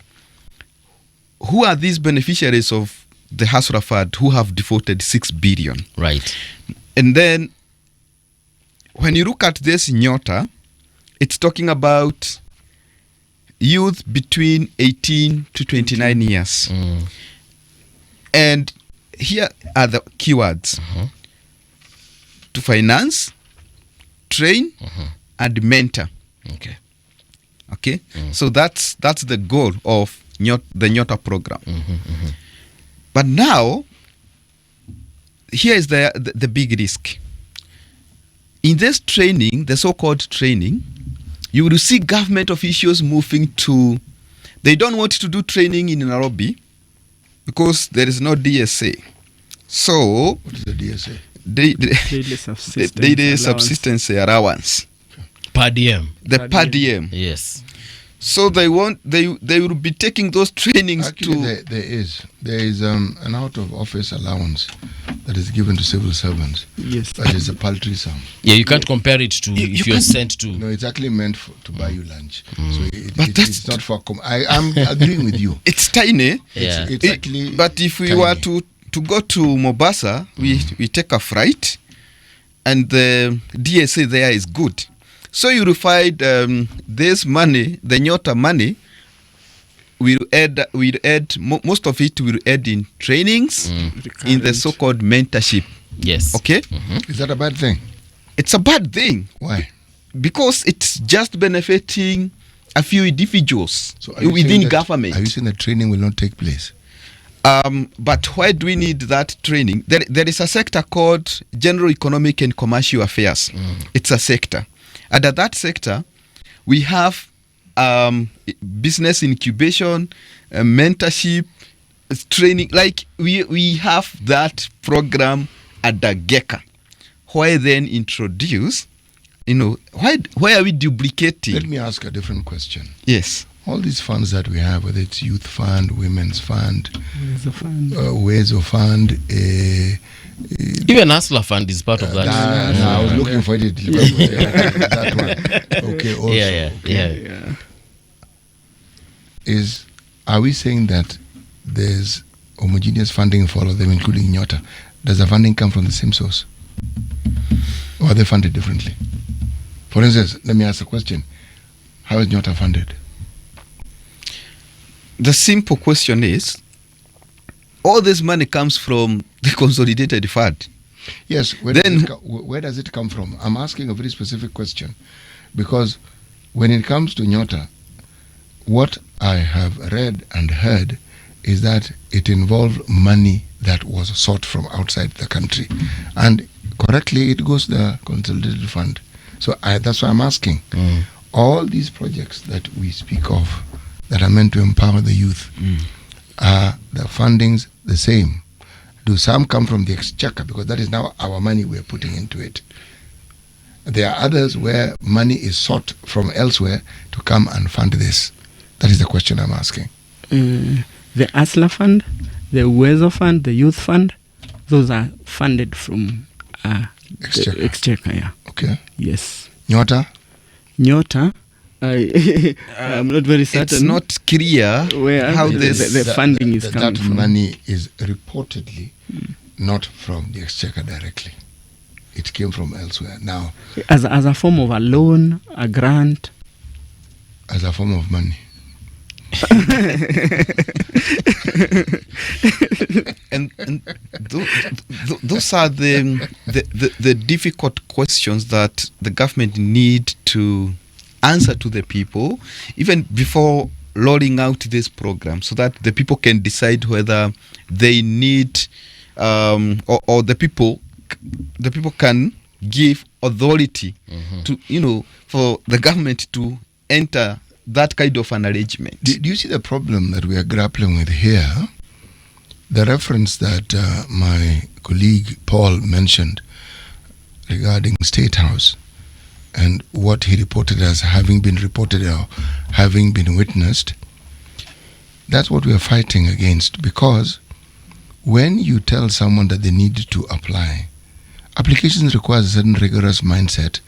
who are these beneficiaries of the Hasrafad who have defaulted 6 billion? Right. And then when you look at this Nyota, it's talking about youth between 18 to 29 years. And here are the keywords: to finance, train, and mentor. Okay. So that's the goal of the Nyota program. But now, here is the big risk. In this training, the so-called training, you will see government officials moving to, they don't want to do training in Nairobi because there is no DSA. So, What is the DSA? Daily Daily subsistence allowance. Per diem. The per diem. Yes. So they will be taking those trainings. Actually, there is an out of office allowance that is given to civil servants. Yes. That is a paltry sum. Yeah, you can't compare it to if you're sent to. No, it's actually meant to buy you lunch. So But it's not for. I'm agreeing with you. It's tiny. Yeah. It's actually. But if we tiny. were to go to Mombasa, we take a flight, and the DSA there is good. So you will find this money, the Nyota money, most of it will add in trainings, in the so-called mentorship. Yes. Okay? Is that a bad thing? It's a bad thing Why? because it's just benefiting a few individuals So are you within saying that- government. Are you saying that training will not take place? But why do we need that training? There is a sector called General Economic and Commercial Affairs. It's a sector. Under that sector, we have business incubation, mentorship, training. Like we have that program at the GECA. Why then introduce? Why are we duplicating? Let me ask a different question. Yes. All these funds that we have, whether it's youth fund, women's fund, Ways of fund. Even Asla Fund is part of that. I was looking for it. That one. Okay. Also, Yeah. Are we saying that there's homogeneous funding for all of them, including Nyota? Does the funding come from the same source? Or are they funded differently? For instance, let me ask a question. How is Nyota funded? The simple question is, all this money comes from the consolidated fund. Yes. Where does it come from? I'm asking a very specific question. Because when it comes to Nyota, what I have read and heard is that it involved money that was sought from outside the country. And correctly, it goes to the consolidated fund. So that's why I'm asking. All these projects that we speak of that are meant to empower the youth, are the fundings the same? Do some come from the exchequer? Because that is now our money we're putting into it. There are others where money is sought from elsewhere to come and fund this. That is the question I'm asking. The ASLA fund, the Wezo fund, the youth fund, those are funded from Exchequer. the exchequer. Yeah. Okay. Yes. Nyota? Nyota, I'm not very certain. It's not clear where how the funding is coming that from. money is reportedly not from the exchequer directly. It came from elsewhere. Now, As a form of a loan, a grant. as a form of money. and those are the difficult questions that the government need to answer to the people, even before rolling out this program so that the people can decide whether they need or the people can give authority to for the government to enter that kind of an arrangement. Do you see the problem that we are grappling with here? The reference that my colleague Paul mentioned regarding State House and what he reported as having been reported or having been witnessed, that's what we are fighting against, because when you tell someone that they need to apply, applications requires a certain rigorous mindset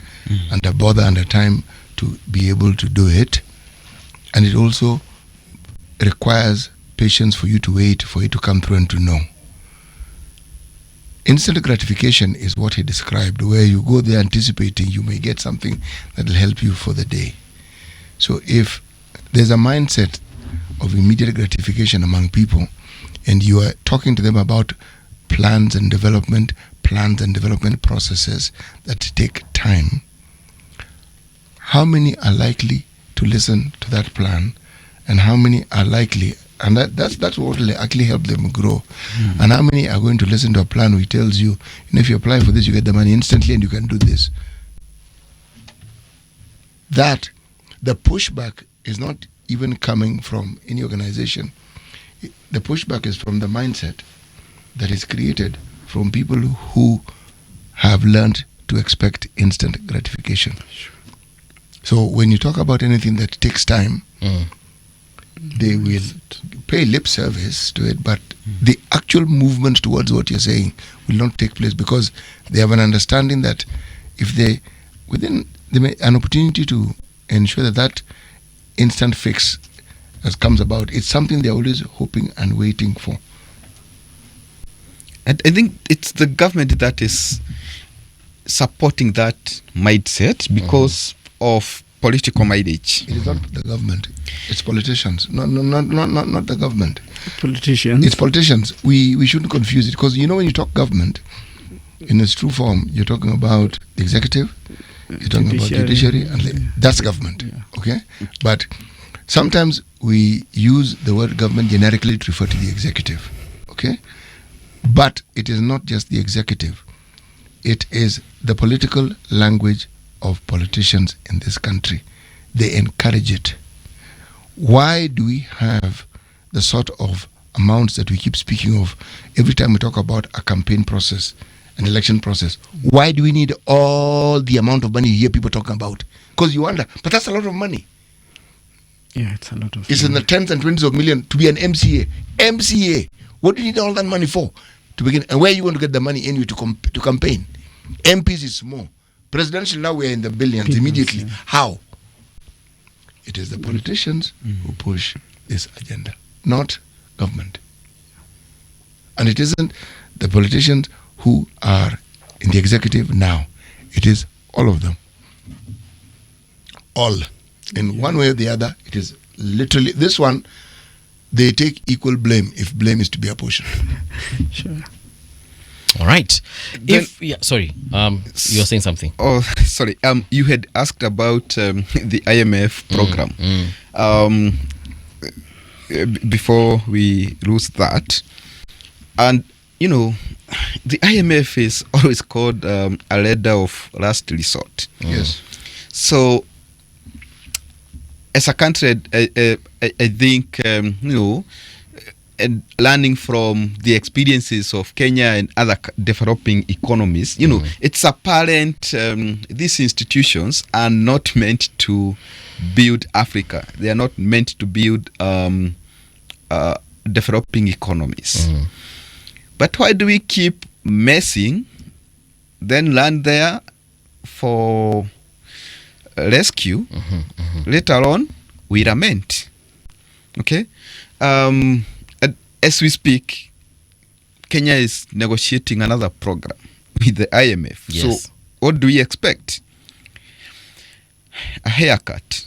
and a bother and a time to be able to do it, and it also requires patience for you to wait for it to come through and to know. Instant gratification is what he described, where you go there anticipating you may get something that will help you for the day. So if there's a mindset of immediate gratification among people, and you are talking to them about plans and development processes that take time, how many are likely to listen to that plan, and how many are likely, and that's what will actually help them grow, and how many are going to listen to a plan which tells you, if you apply for this, you get the money instantly and you can do this. That the pushback is not even coming from any organization. The pushback is from the mindset that is created from people who have learned to expect instant gratification. So when you talk about anything that takes time, they will pay lip service to it, but the actual movement towards what you're saying will not take place, because they have an understanding that if they may an opportunity to ensure that instant fix that comes about, it's something they're always hoping and waiting for. And I think it's the government that is supporting that mindset because of political mileage. It is not the government; it's politicians. Not the government. Politicians. It's politicians. We shouldn't confuse it, because when you talk government in its true form, you're talking about the executive, you're talking about judiciary, and that's government. Yeah. Okay, but sometimes we use the word government generically to refer to the executive. Okay, but it is not just the executive. It is the political language of politicians in this country. They encourage it. Why do we have the sort of amounts that we keep speaking of every time we talk about a campaign process, an election process? Why do we need all the amount of money you hear people talking about? Because you wonder, but that's a lot of money. Yeah, it's a lot of It's money. in the tens and twenties of millions to be an MCA. MCA. What do you need all that money for? To begin, and where are you going to get the money anyway to campaign? MPs is small. Presidential, now we're in the billions immediately. Yeah. How? It is the politicians who push this agenda, not government. And it isn't the politicians who are in the executive now. It is all of them. All. In one way or the other, it is literally, this one, they take equal blame if blame is to be apportioned. Sure. All right. Sorry. You were saying something. Oh, sorry. You had asked about the IMF program. Before we lose that, and the IMF is always called a lender of last resort. Yes. So, as a country, I think and learning from the experiences of Kenya and other developing economies, it's apparent these institutions are not meant to build Africa. They are not meant to build developing economies. But why do we keep messing, then land there for rescue? Later on, we lament. Okay? As we speak, Kenya is negotiating another program with the IMF. Yes. So what do we expect? A haircut.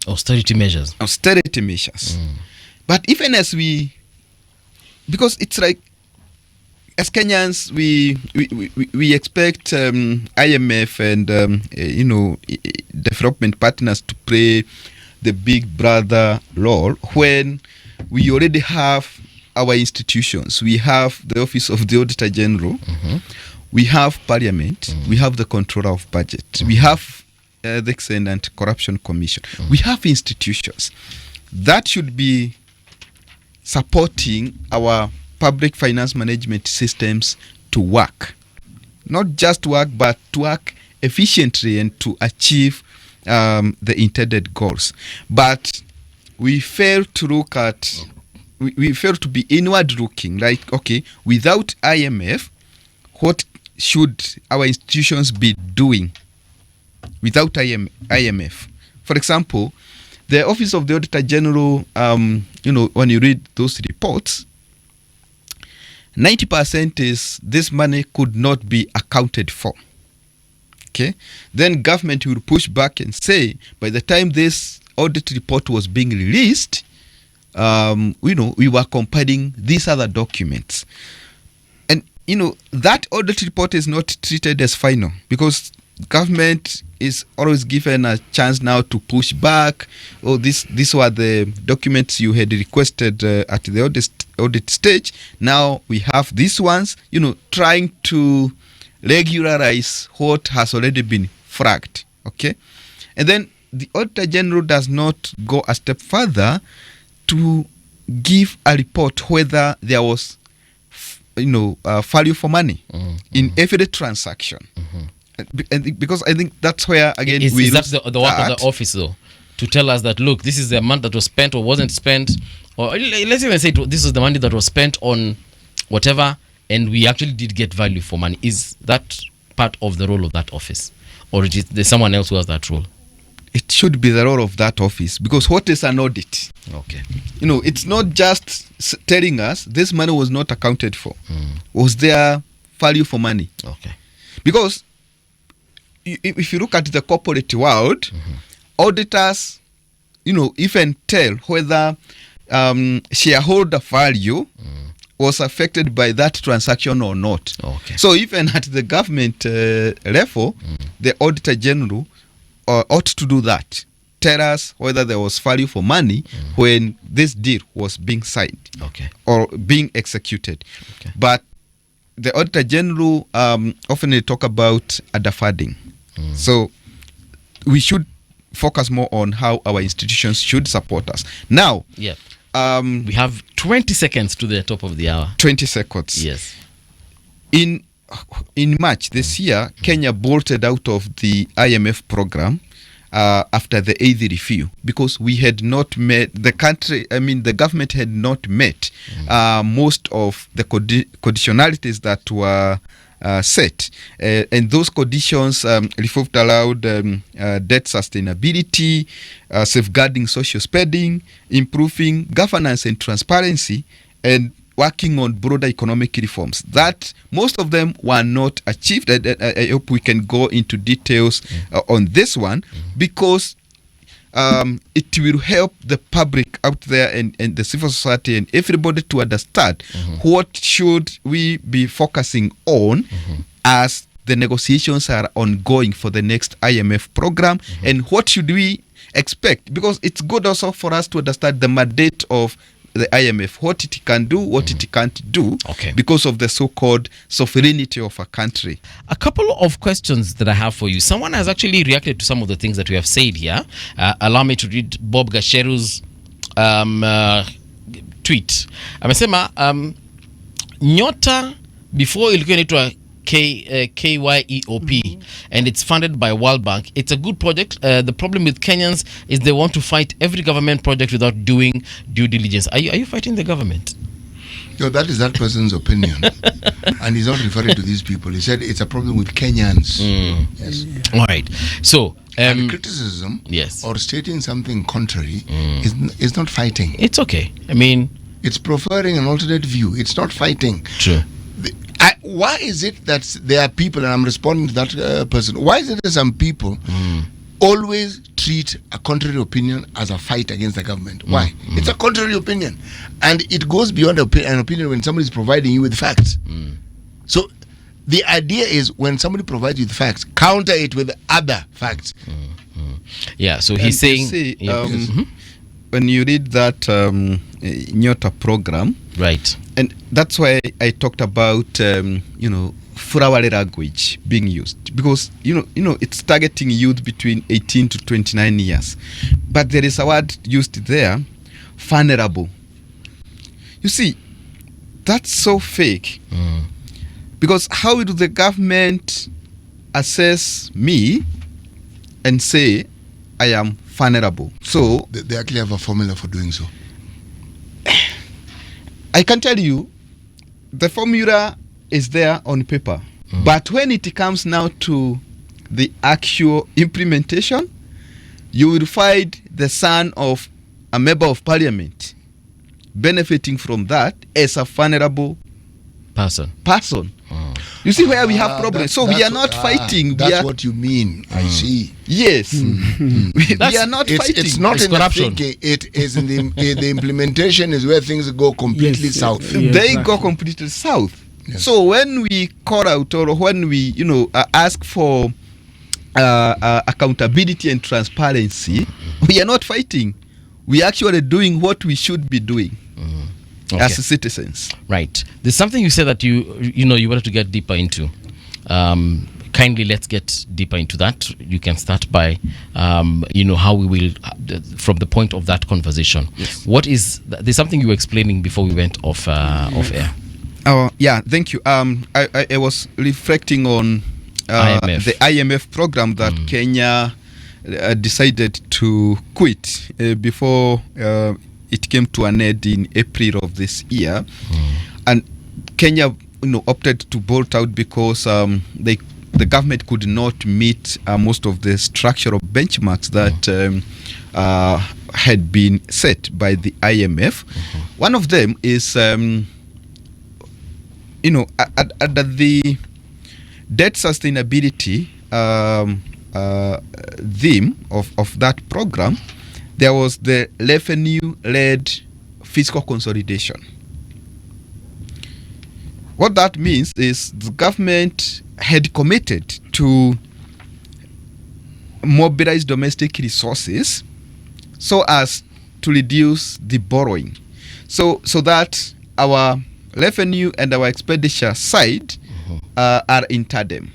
Austerity measures. But even as because it's like, as Kenyans, we expect IMF and development partners to play the big brother role when we already have our institutions. We have the Office of the Auditor General, we have Parliament, we have the Controller of Budget, we have Ethics and Anti-Corruption Commission. We have institutions that should be supporting our public finance management systems to work. Not just work, but to work efficiently and to achieve the intended goals. But we fail to look at, we fail to be inward looking, like, okay, without IMF, what should our institutions be doing without IMF? For example, the Office of the Auditor General, when you read those reports, 90% is this money could not be accounted for. Okay, then government will push back and say, by the time this audit report was being released, we were compiling these other documents. And, that audit report is not treated as final because government is always given a chance now to push back. Oh, these were the documents you had requested at the audit stage. Now we have these ones, trying to regularize what has already been flagged. Okay, and then the Auditor General does not go a step further to give a report whether there was, value for money in every transaction. Because I think that's where again is that the work of the office though, to tell us that, look, this is the amount that was spent or wasn't spent, or let's even say this is the money that was spent on whatever, and we actually did get value for money. Is that part of the role of that office, or is there someone else who has that role? It should be the role of that office, because what is an audit? Okay, it's not just telling us this money was not accounted for. Was there value for money? Okay, because if you look at the corporate world, auditors, even tell whether shareholder value was affected by that transaction or not. Okay. So even at the government level, the Auditor General ought to do that. Tell us whether there was value for money when this deal was being signed, or being executed. Okay. But the Auditor General often talk about underfunding. So we should focus more on how our institutions should support us. Now, we have 20 seconds to the top of the hour. 20 seconds. Yes. In March this year, Kenya bolted out of the IMF program after the 8th review, because we had not met, the government had not met most of the conditionalities that were set, and those conditions revolved around debt sustainability, safeguarding social spending, improving governance and transparency, and working on broader economic reforms. That most of them were not achieved. I hope we can go into details on this one, because it will help the public out there and the civil society and everybody to understand what should we be focusing on as the negotiations are ongoing for the next IMF program, and what should we expect, because it's good also for us to understand the mandate of the IMF, what it can do, what it can't do, because of the so-called sovereignty of a country. A couple of questions that I have for you. Someone has actually reacted to some of the things that we have said here. Allow me to read Bob Gasheru's tweet. Amesema Nyota before ilikuwa inaitwa KYEOP, and it's funded by World Bank. It's a good project. The problem with Kenyans is they want to fight every government project without doing due diligence. Are you fighting the government? No, that is that person's opinion. And he's not referring to these people. He said it's a problem with Kenyans. Yes. All right. So and criticism, or stating something contrary is not fighting. It's okay. I mean, it's preferring an alternate view. It's not fighting. True. Why is it that there are people, and I'm responding to that person, why is it that some people always treat a contrary opinion as a fight against the government? Why? It's a contrary opinion. And it goes beyond an opinion when somebody is providing you with facts. So the idea is when somebody provides you with facts, counter it with other facts. Yeah, so And he's saying, you see, yeah. Mhm. when you read that Nyota program, Right. and that's why I talked about flowery language being used, because it's targeting youth between 18 to 29 years, but there is a word used there, vulnerable. You see, that's so fake. Because how will the government assess me and say I am vulnerable? So They actually have a formula for doing so. I can tell you the formula is there on paper, but when it comes now to the actual implementation, you will find the son of a member of parliament benefiting from that as a vulnerable Person. You see where we have problems. So we are not that's fighting. That's what you mean. I see. Yes. We are not fighting. It's not It's in corruption. the thinking. It is in the implementation is where things go completely Yes, south. yes. They exactly. go completely south. Yes. So when we call out, or when we ask for accountability and transparency, we are not fighting. We are actually doing what we should be doing Okay. as citizens. Right. There's something you said that you wanted to get deeper into. Kindly, let's get deeper into that. You can start by, how we will, from the point of that conversation. Yes. There's something you were explaining before we went off air. Yeah, thank you. I was reflecting on IMF. the IMF program that Kenya decided to quit before it came to an end in April of this year, and Kenya opted to bolt out because the government could not meet most of the structural benchmarks that had been set by the IMF. One of them is at the debt sustainability theme of that program. There was the revenue-led fiscal consolidation. What that means is the government had committed to mobilize domestic resources so as to reduce the borrowing, so that our revenue and our expenditure side are in tandem.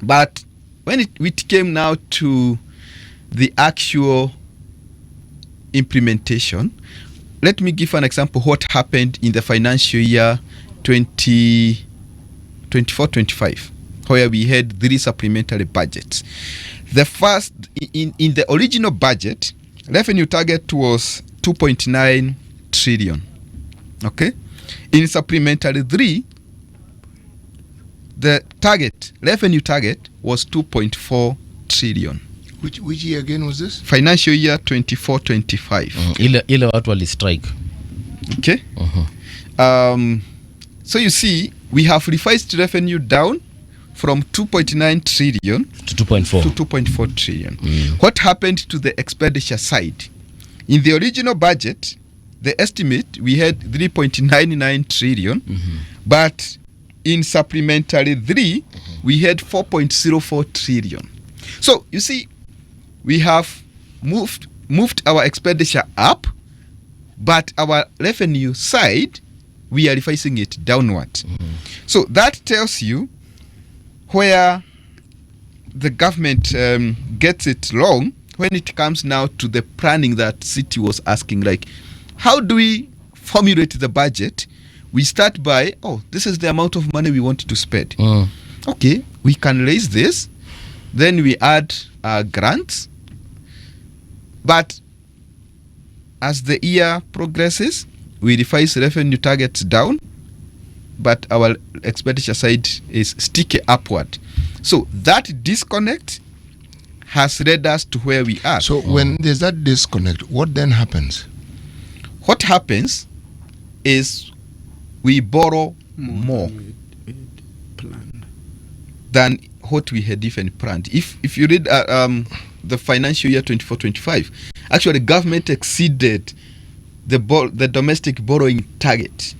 But when it came now to the actual implementation, let me give an example what happened in the financial year 2024-25, where we had 3 supplementary budgets. The first, in the original budget, revenue target was 2.9 trillion. Okay? In supplementary 3, the revenue target was 2.4 trillion. Which year again was this? Financial year 24-25. Ile watu walistrike. Okay? So you see, we have revised revenue down from 2.9 trillion To 2.4. to 2.4 trillion. What happened to the expenditure side? In the original budget, the estimate, we had 3.99 trillion, but in supplementary 3, we had 4.04 trillion. So you see, we have moved our expenditure up, but our revenue side, we are revising it downward. So that tells you where the government gets it wrong when it comes now to the planning that City was asking, like, how do we formulate the budget? We start by, this is the amount of money we want to spend. Okay, we can raise this. Then we add grants. But as the year progresses, we revise revenue targets down, but our expenditure side is sticky upward. So that disconnect has led us to where we are. So when there's that disconnect, what then happens? What happens is we borrow more than what we had even planned. If you read the financial year 24-25, actually the government exceeded the domestic borrowing target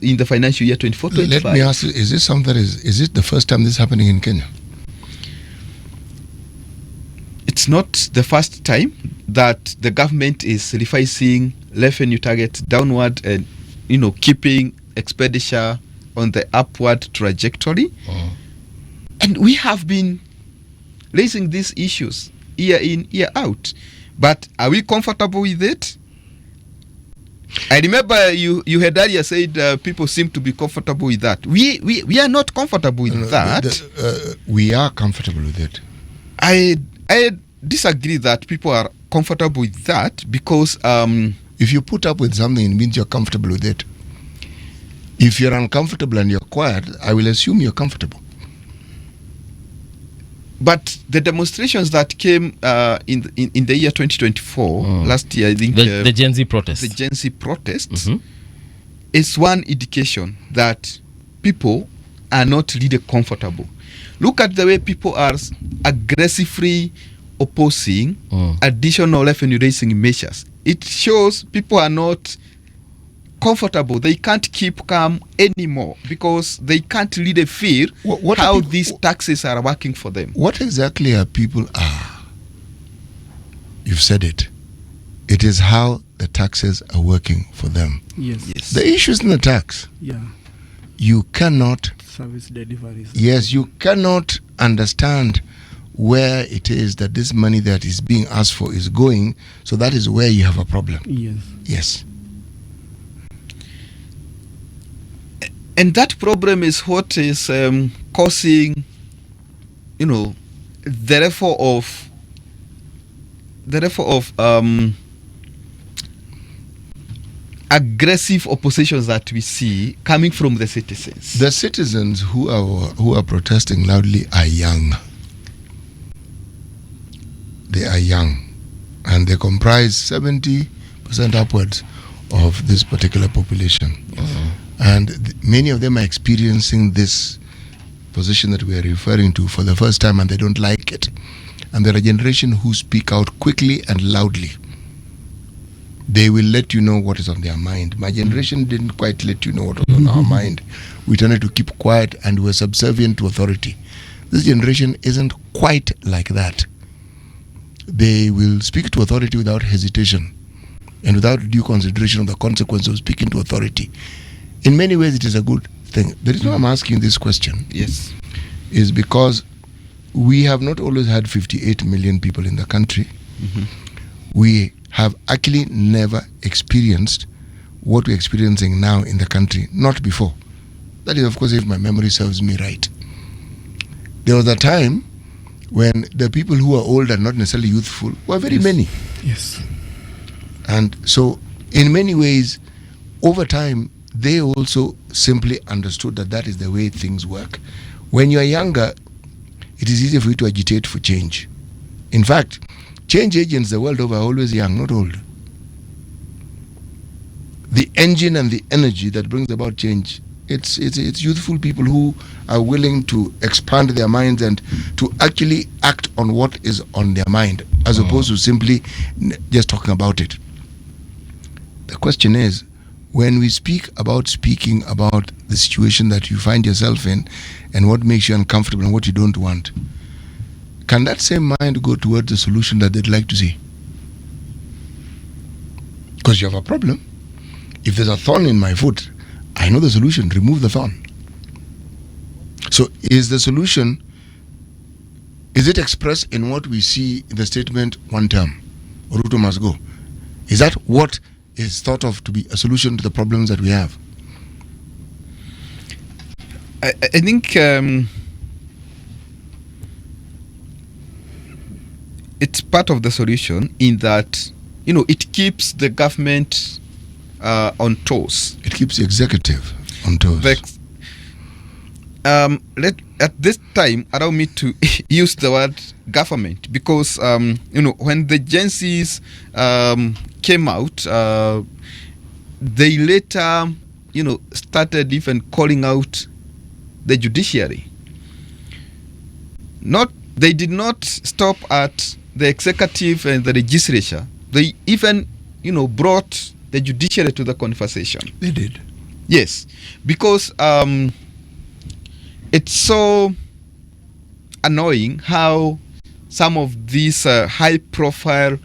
in the financial year 24-25. Let me ask you, is this something is it the first time this is happening in Kenya? it's not the first time that the government is revising revenue targets downward and, keeping expenditure on the upward trajectory. And we have been raising these issues year in, year out. But are we comfortable with it? I remember you had earlier said people seem to be comfortable with that. We are not comfortable with that. We are comfortable with it. I disagree that people are comfortable with that because if you put up with something, it means you're comfortable with it. If you're uncomfortable and you're quiet, I will assume you're comfortable. But the demonstrations that came in the year 2024, last year, I think the Gen Z protests. The Gen Z protests is one indication that people are not really comfortable. Look at the way people are aggressively opposing additional revenue raising measures. It shows people are not comfortable. They can't keep calm anymore because they can't really feel how these taxes are working for them. What exactly are people are? You've said it. It is how the taxes are working for them. Yes. The issue is in the tax. Yeah. You cannot Service deliveries. Yes, you cannot understand where it is that this money that is being asked for is going, so that is where you have a problem. Yes. And that problem is what is causing, the level of aggressive oppositions that we see coming from the citizens. The citizens who are protesting loudly are young. They are young, and they comprise 70% upwards of this particular population. And many of them are experiencing this position that we are referring to for the first time, and they don't like it. And there are a generation who speak out quickly and loudly. They will let you know what is on their mind. My generation didn't quite let you know what was on our mind. We tended to keep quiet and were subservient to authority. This generation isn't quite like that. They will speak to authority without hesitation and without due consideration of the consequence of speaking to authority. In many ways, it is a good thing. The reason I'm asking this question is because we have not always had 58 million people in the country. We have actually never experienced what we're experiencing now in the country, not before. That is, of course, if my memory serves me right. There was a time when the people who are old and not necessarily youthful were very many. Yes. And so, in many ways, over time, they also simply understood that that is the way things work. When you are younger, it is easier for you to agitate for change. In fact, change agents the world over are always young, not old. The engine and the energy that brings about change, it's youthful people who are willing to expand their minds and to actually act on what is on their mind, as opposed to simply just talking about it. The question is, when we speaking about the situation that you find yourself in and what makes you uncomfortable and what you don't want, can that same mind go towards the solution that they'd like to see? Because you have a problem. If there's a thorn in my foot, I know the solution: remove the thorn. So is the solution, is it expressed in what we see in the statement one term, Ruto must go? Is that what is thought of to be a solution to the problems that we have? I think it's part of the solution in that, it keeps the government on toes. It keeps the executive on toes. At this time, allow me to use the word government because, when the Gen Zs came out, they later, started even calling out the judiciary. They did not stop at the executive and the legislature. They even, brought the judiciary to the conversation. They did. Yes, because it's so annoying how some of these high-profile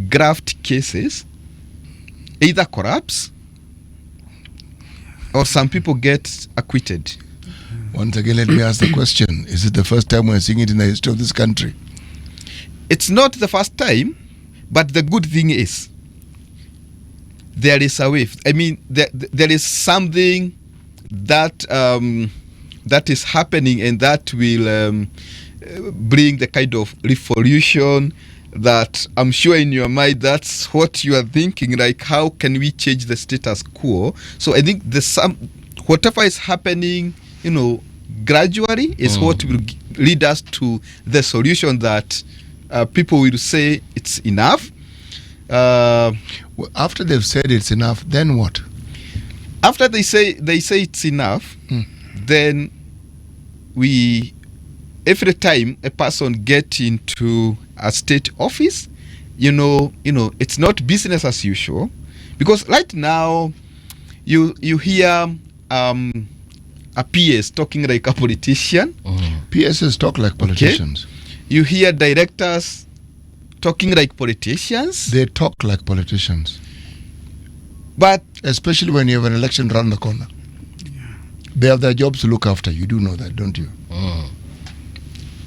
graft cases either collapse or some people get acquitted. Once again, let me ask the question. Is it the first time we're seeing it in the history of this country? It's not the first time, but the good thing is there is a way. I mean, there is something that that is happening, and that will bring the kind of revolution that I'm sure in your mind that's what you are thinking, like how can we change the status quo. So I think whatever is happening, gradually is what will lead us to the solution that people will say it's enough. After they've said it's enough, then what? After they say it's enough, then every time a person get into a state office, it's not business as usual, because right now you hear a PS talking like a politician. PSs talk like politicians. Okay. You hear directors talking like politicians. They talk like politicians. But especially when you have an election around the corner. They have their jobs to look after. You do know that, don't you?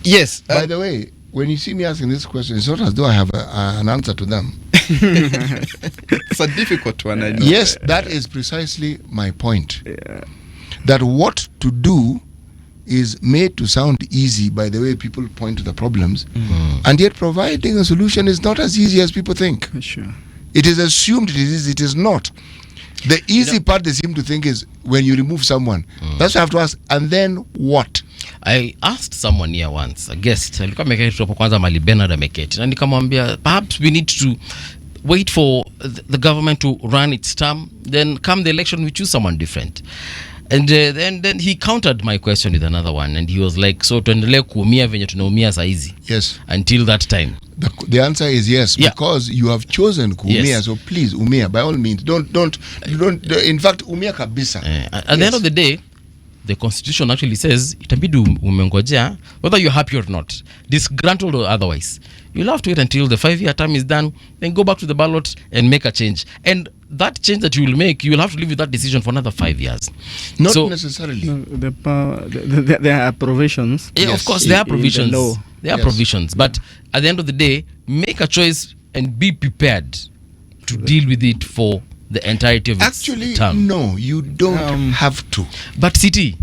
Yes. By the way, when you see me asking this question, it's not as though I have an answer to them. It's a difficult one, I know. Yes, that is precisely my point. Yeah. That what to do is made to sound easy by the way people point to the problems, and yet providing a solution is not as easy as people think. Sure. It is assumed it is. It is not. The easy part they seem to think is when you remove someone. That's what I have to ask. And then what? I asked someone here once, a guest, alikuwa ameketi hapo kwanza Mali Bernard ameketi, na nikamwambia perhaps we need to wait for the government to run its term, then come the election we choose someone different. And then he countered my question with another one, and he was like, so tuendelee kuumia venye tunaumia saa hizi? Yes. Until that time. The answer is yes, yeah. Because you have chosen kuumia, yes. So please umia by all means. Don't in fact umia kabisa. At the end of the day, the constitution actually says itabidi umengojea whether you're happy or not, disgruntled or otherwise. You'll have to wait until the 5-year term is done, then go back to the ballot and make a change. And that change that you will make, you will have to live with that decision for another 5 years. Not necessarily. No, there are provisions. Yeah, yes. Of course, there are provisions. There are provisions. But at the end of the day, make a choice and be prepared to deal with it for the entirety of its term. Actually, no, you don't have to. But City,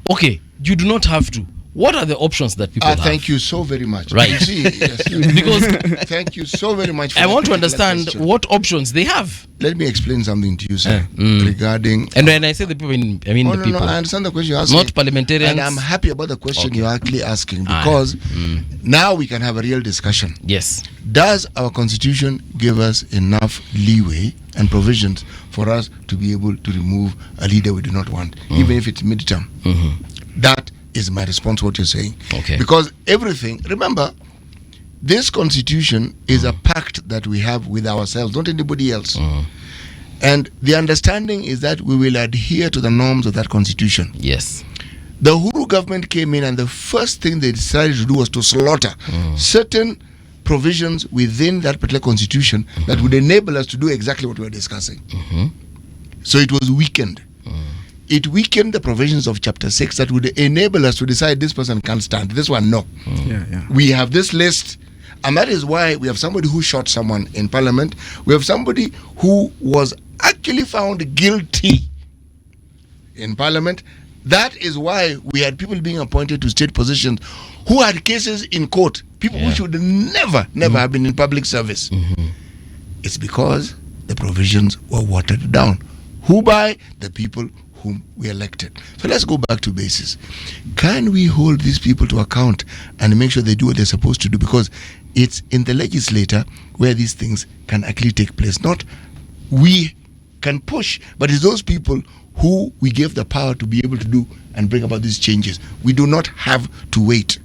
okay, you do not have to. What are the options that people have? Thank you so very much. Right. See, yes. Because thank you so very much. I want to understand what options they have. Let me explain something to you, sir, regarding. And when I say the people, I mean the people. No, I understand the question you're asking. Not parliamentarians. And I'm happy about the question you're actually asking, because now we can have a real discussion. Yes. Does our constitution give us enough leeway and provisions for us to be able to remove a leader we do not want, even if it's midterm? That is my response to what you're saying. Okay. Because everything, remember, this constitution is a pact that we have with ourselves, not anybody else. And the understanding is that we will adhere to the norms of that constitution. Yes. The Uhuru government came in, and the first thing they decided to do was to slaughter certain provisions within that particular constitution that would enable us to do exactly what we were discussing. So it was weakened. It weakened the provisions of Chapter 6 that would enable us to decide this person can't stand, this one no. We have this list, and that is why we have somebody who shot someone in Parliament. We have somebody who was actually found guilty in Parliament. That is why we had people being appointed to state positions who had cases in court, people who should never have been in public service. It's because the provisions were watered down. Who by? The people whom we elected. So let's go back to basis. Can we hold these people to account and make sure they do what they're supposed to do? Because it's in the legislature where these things can actually take place. Not we can push, but it's those people who we give the power to be able to do and bring about these changes. We do not have to wait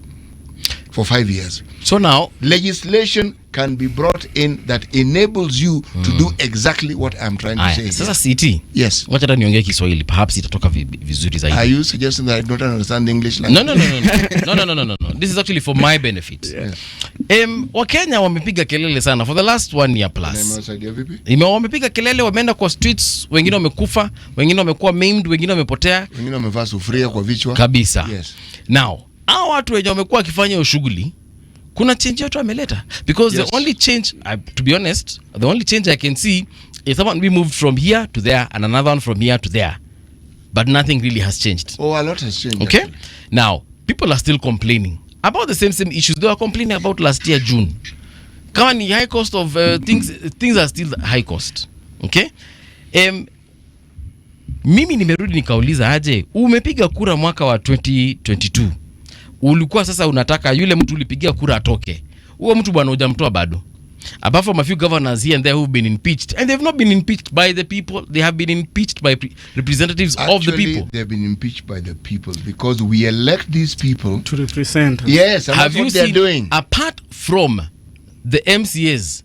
for 5 years. So now Legislation can be brought in that enables you to do exactly what I'm trying to say. sasa CT. Yes. Wacha hata niongee Kiswahili, perhaps itatoka vizuri zaidi. Are you suggesting that I don't understand English language? No. This is actually for my benefit. Wakenya wamepiga kelele sana for the last 1 year plus. Wamepiga kelele, wameenda kwa streets, wengine wamekufa, wengine wamekuwa maimed, wengine wamepotea, wengine wamevaa sufuria kwa vichwa kabisa. Yes. Now, hao watu wenye wamekuwa wakifanya hiyo shughuli, kuna change yote wameleta, because Yes. the only change, to be honest, the only change I can see is someone we moved from here to there and another one from here to there, but nothing really has changed. Oh, a lot has changed. Okay, Actually. now people are still complaining about the same issues they were complaining about last year June. Kama ni high cost of things are still high cost. Okay, mimi nimerudi nikauliza, aje umepiga kura mwaka wa 2022, ulikuwa sasa unataka yule mtu ulipigia kura atoke, huo mtu bwana hujamtoa bado. Apart from a few governors here and there who've been impeached, and they've not been impeached by the people, they have been impeached by representatives of the people. They've been impeached by the people because we elect these people to represent us. Yes, and have that's you what they're seen, doing. apart from the MCAs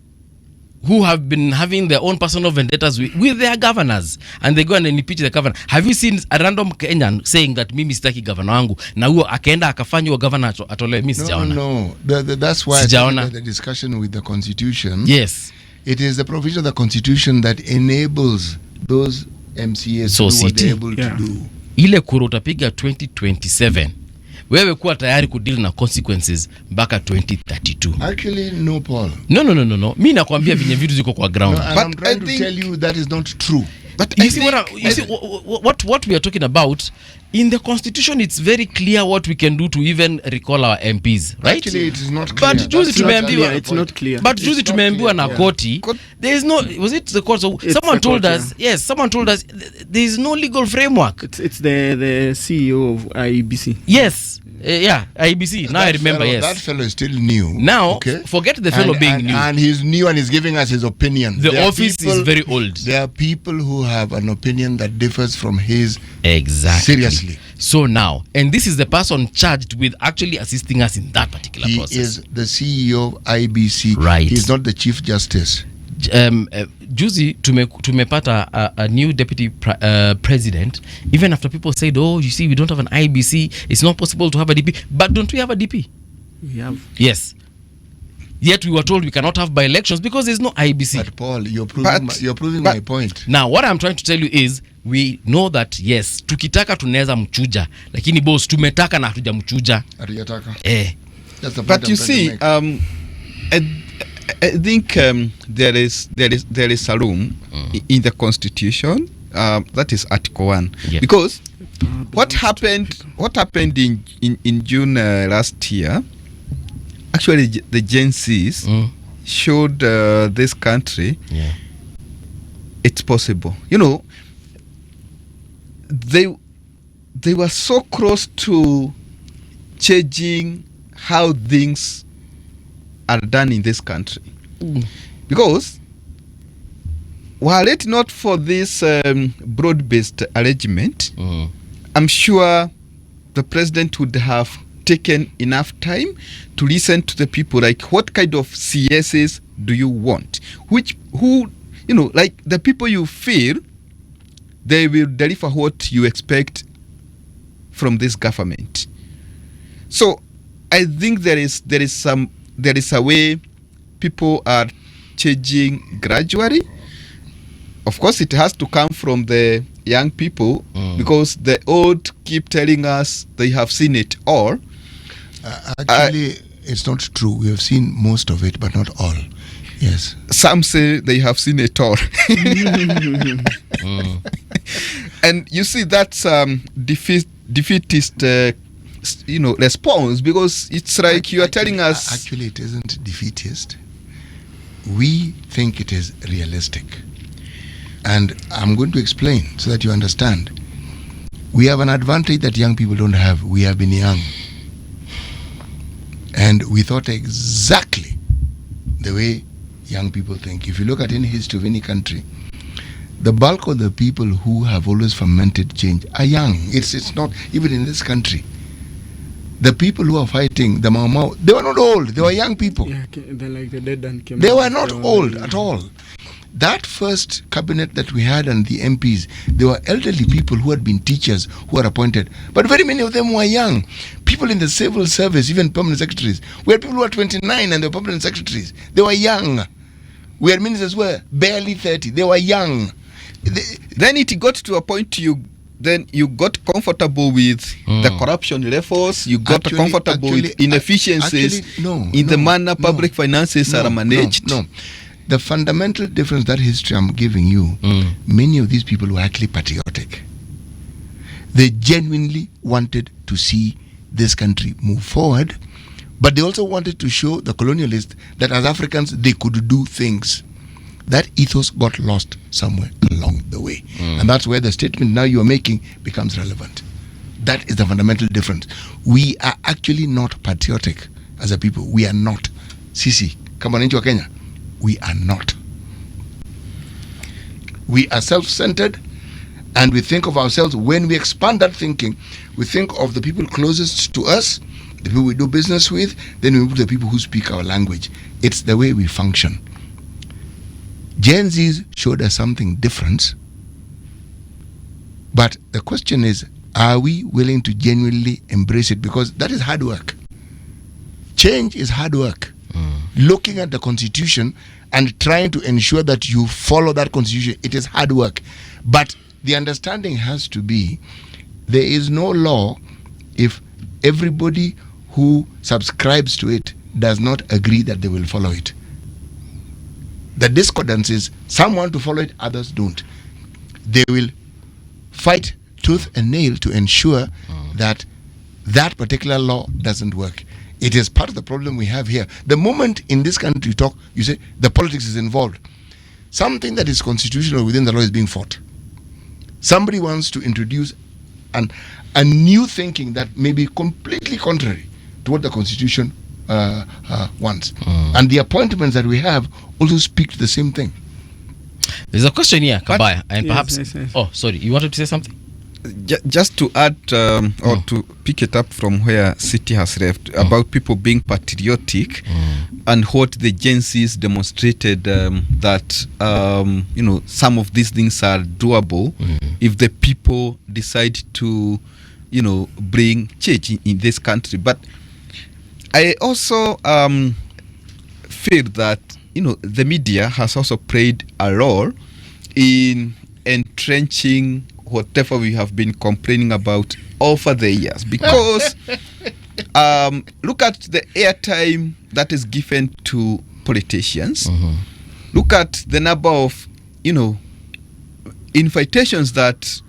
who have been having their own personal vendettas with their governors, and they go and impeach the governor, have you seen a random Kenyan saying that mimi sitaki governor wangu na huo akaenda akafanywa governor atolewe? Mimi sijaona. No. That's why the discussion with the constitution. Yes. It is the provision of the constitution that enables those MCAs to do what they're able to do. Ile kura utapiga 2027, wewe kuwa tayari kudeal na consequences mpaka 2032. Actually, no, Paul. No. Mimi nakwambia vinye vitu ziko kwa ground. No, but I'm trying to tell you that is not true. But you see what we are talking about in the constitution, it's very clear what we can do to even recall our MPs, right? Actually, it is not clear. But juzi tumeambiwa, it's not clear. But juzi tumeambiwa na koti, there is no, was it the court? Someone told us, yes, someone told us there is no legal framework. It's the CEO of IEBC. Yes. IBC. Now I remember, yes. That fellow is still new. Now, forget the fellow being new. And he's new and he's giving us his opinion. The office is very old. There are people who have an opinion that differs from his. Exactly. Seriously. So now, and this is the person charged with actually assisting us in that particular process. He is the CEO of IBC. Right. He's not the Chief Justice. Juzi tumepata a new deputy president, even after people said, oh, you see, we don't have an IBC, it's not possible to have a DP. But don't we have a DP? We have. Yes. Yet we were told we cannot have by-elections because there's no IBC. But Paul, you're proving my point. Now, what I'm trying to tell you is, we know that, yes, tukitaka tunaweza mchuja, lakini boss, tumetaka na hatujamchuja. Hatujataka. But you see, I think there is a room in the constitution, that is Article 1, because what happened in June last year, actually the Gen Zs showed this country it's possible. You know, they were so close to changing how things are done in this country, because were it not for this broad-based arrangement, I'm sure the president would have taken enough time to listen to the people, like, what kind of CSs do you want, who like the people you feel they will deliver what you expect from this government. So I think there is a way people are changing gradually. Of course, it has to come from the young people, because the old keep telling us they have seen it all. Actually, it's not true. We have seen most of it, but not all. Yes. Some say they have seen it all. And you see, that's defeatist response, because it's like you are telling us. Actually, it isn't defeatist. We think it is realistic. And I'm going to explain so that you understand. We have an advantage that young people don't have. We have been young. And we thought exactly the way young people think. If you look at any history of any country, the bulk of the people who have always fomented change are young. It's not, even in this country, The people who are fighting the Mau Mau, they were not old. They were young people. Yeah, they're like the dead and came They out. were not old at all. That first cabinet that we had and the MPs, they were elderly people who had been teachers who were appointed. But very many of them were young. People in the civil service, even permanent secretaries. We had people who were 29 and they were permanent secretaries. They were young. We had ministers who were barely 30. They were young. Then it got to a point you got comfortable with the corruption levels. You got comfortable with inefficiencies in the manner public finances are managed. No. The fundamental difference, that history I'm giving you, many of these people were actually patriotic. They genuinely wanted to see this country move forward, but they also wanted to show the colonialists that as Africans they could do things. That ethos got lost somewhere along the way. And that's where the statement now you are making becomes relevant. That is the fundamental difference. We are actually not patriotic as a people. We are not. Sisi, kama wananchi wa Kenya, we are not. We are self-centered, and we think of ourselves. When we expand that thinking, we think of the people closest to us, the people we do business with, then we move to the people who speak our language. It's the way we function. Gen Zs showed us something different, but the question is, are we willing to genuinely embrace it? Because that is hard work. Change is hard work. Looking at the constitution and trying to ensure that you follow that constitution, it is hard work. But the understanding has to be, there is no law if everybody who subscribes to it does not agree that they will follow it. The discordance is some want to follow it, others don't. They will fight tooth and nail to ensure that that particular law doesn't work. It is part of the problem we have here. The moment in this country you talk, you say the politics is involved. Something that is constitutional within the law is being fought. Somebody wants to introduce a new thinking that may be completely contrary to what the constitution wants. And the appointments that we have also speak to the same thing. There's a question here, Kabaya, and perhaps... Yes. Oh, sorry, you wanted to say something? Just to add or to pick it up from where City has left about people being patriotic and what the Gen Zs demonstrated that some of these things are doable if the people decide to bring change in this country. But I also feel that the media has also played a role in entrenching whatever we have been complaining about over the years, because look at the airtime that is given to politicians. Look at the number of invitations that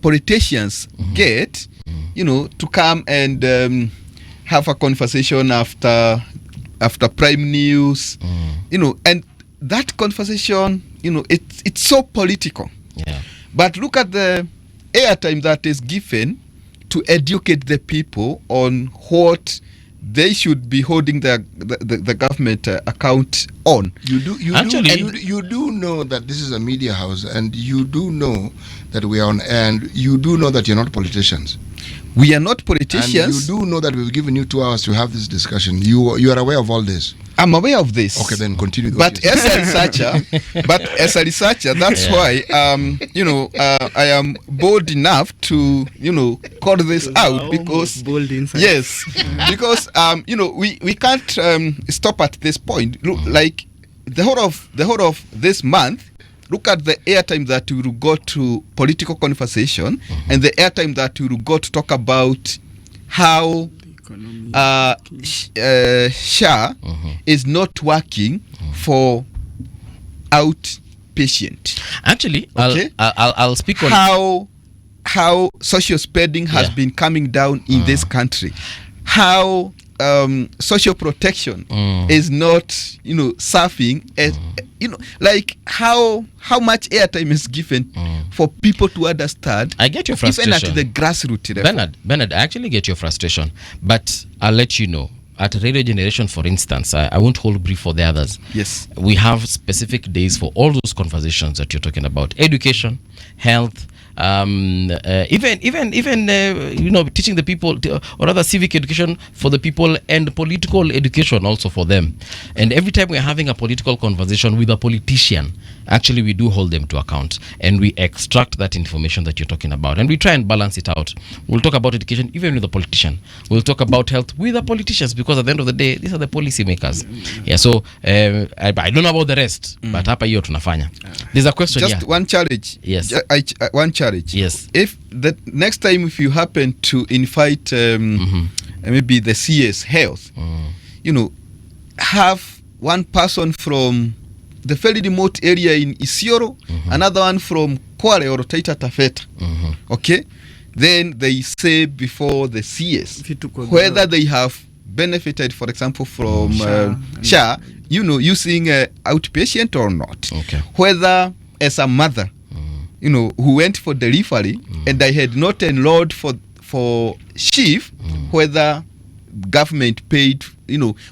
politicians get to come and have a conversation after prime news, and that conversation it's so political. But look at the airtime that is given to educate the people on what they should be holding the government account on. You do know that this is a media house, and you do know that we are on air, and you do know that you're not politicians. We are not politicians. And you do know that we've given you 2 hours to have this discussion. You are aware of all this. I'm aware of this. Okay, then continue. But as a researcher, that's why I am bold enough to call this out, because bold insight. Yes, because we can't stop at this point. Look, like the whole of this month. Look at the airtime that we will go to political conversation and the airtime that we will go to talk about how SHA is not working for outpatient. Actually, okay? I'll speak on how social spending has been coming down in this country. How social protection is not surfing as like how much airtime is given for people to understand. I get your frustration, even at the grassroots level. Bernard, I actually get your frustration, but I'll let you know. At Radio Generation, for instance, I won't hold brief for the others. Yes, we have specific days for all those conversations that you're talking about: education, health, teaching the people, or rather civic education for the people, and political education also for them. And every time we're having a political conversation with a politician, actually we do hold them to account, and we extract that information that you're talking about, and we try and balance it out. We'll talk about education even with a politician. We'll talk about health with the politicians, because at the end of the day, these are the policy makers. Yeah, so I don't know about the rest, but hapa hiyo tunafanya. There's a question just here. one challenge. Yes. One challenge. Yes. If the next time, if you happen to invite maybe the CS health, have one person from the very remote area in Isiolo, another one from Kwale or Taita Taveta. Okay, then they say before the CS whether they have benefited, for example, from SHA, using outpatient or not. Okay. Whether as a mother, who went for delivery and I had not enrolled for shift, whether government paid,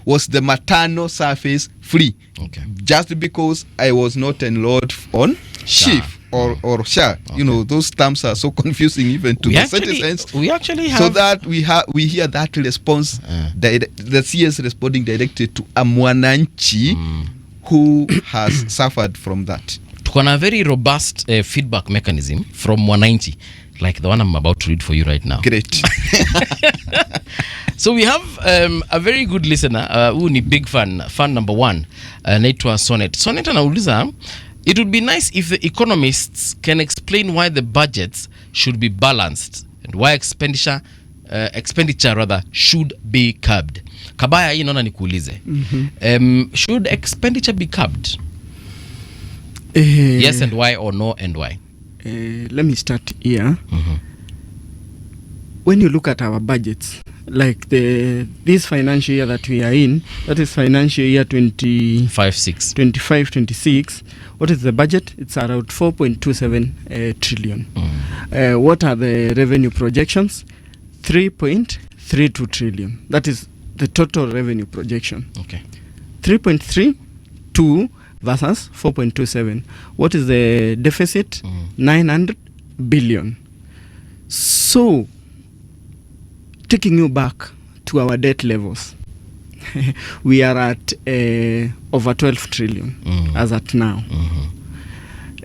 was the maternal service free? Okay. Just because I was not enrolled on shift or SHA. Okay. Those terms are so confusing even to the citizens. We actually have, so that we hear that response, the CS responding directly to a mwananchi who has suffered from that. Tuko na very robust feedback mechanism from mwananchi, like the one I'm about to read for you right now. Great. So we have a very good listener who ni big fan number one, naitwa Sonnet anauliza, it would be nice if the economists can explain why the budgets should be balanced and why expenditure rather should be curbed. Kabaya, hii naona nikuulize. Should expenditure be curbed? Yes and why, or no and why? Let me start here. When you look at our budgets, like this financial year that we are in, that is financial year 25-26, what is the budget? It's around 4.27 trillion. What are the revenue projections? 3.32 trillion. That is the total revenue projection. Okay. 3.32 versus 4.27. What is the deficit? 900 billion. So, taking you back to our debt levels, we are at over 12 trillion as at now.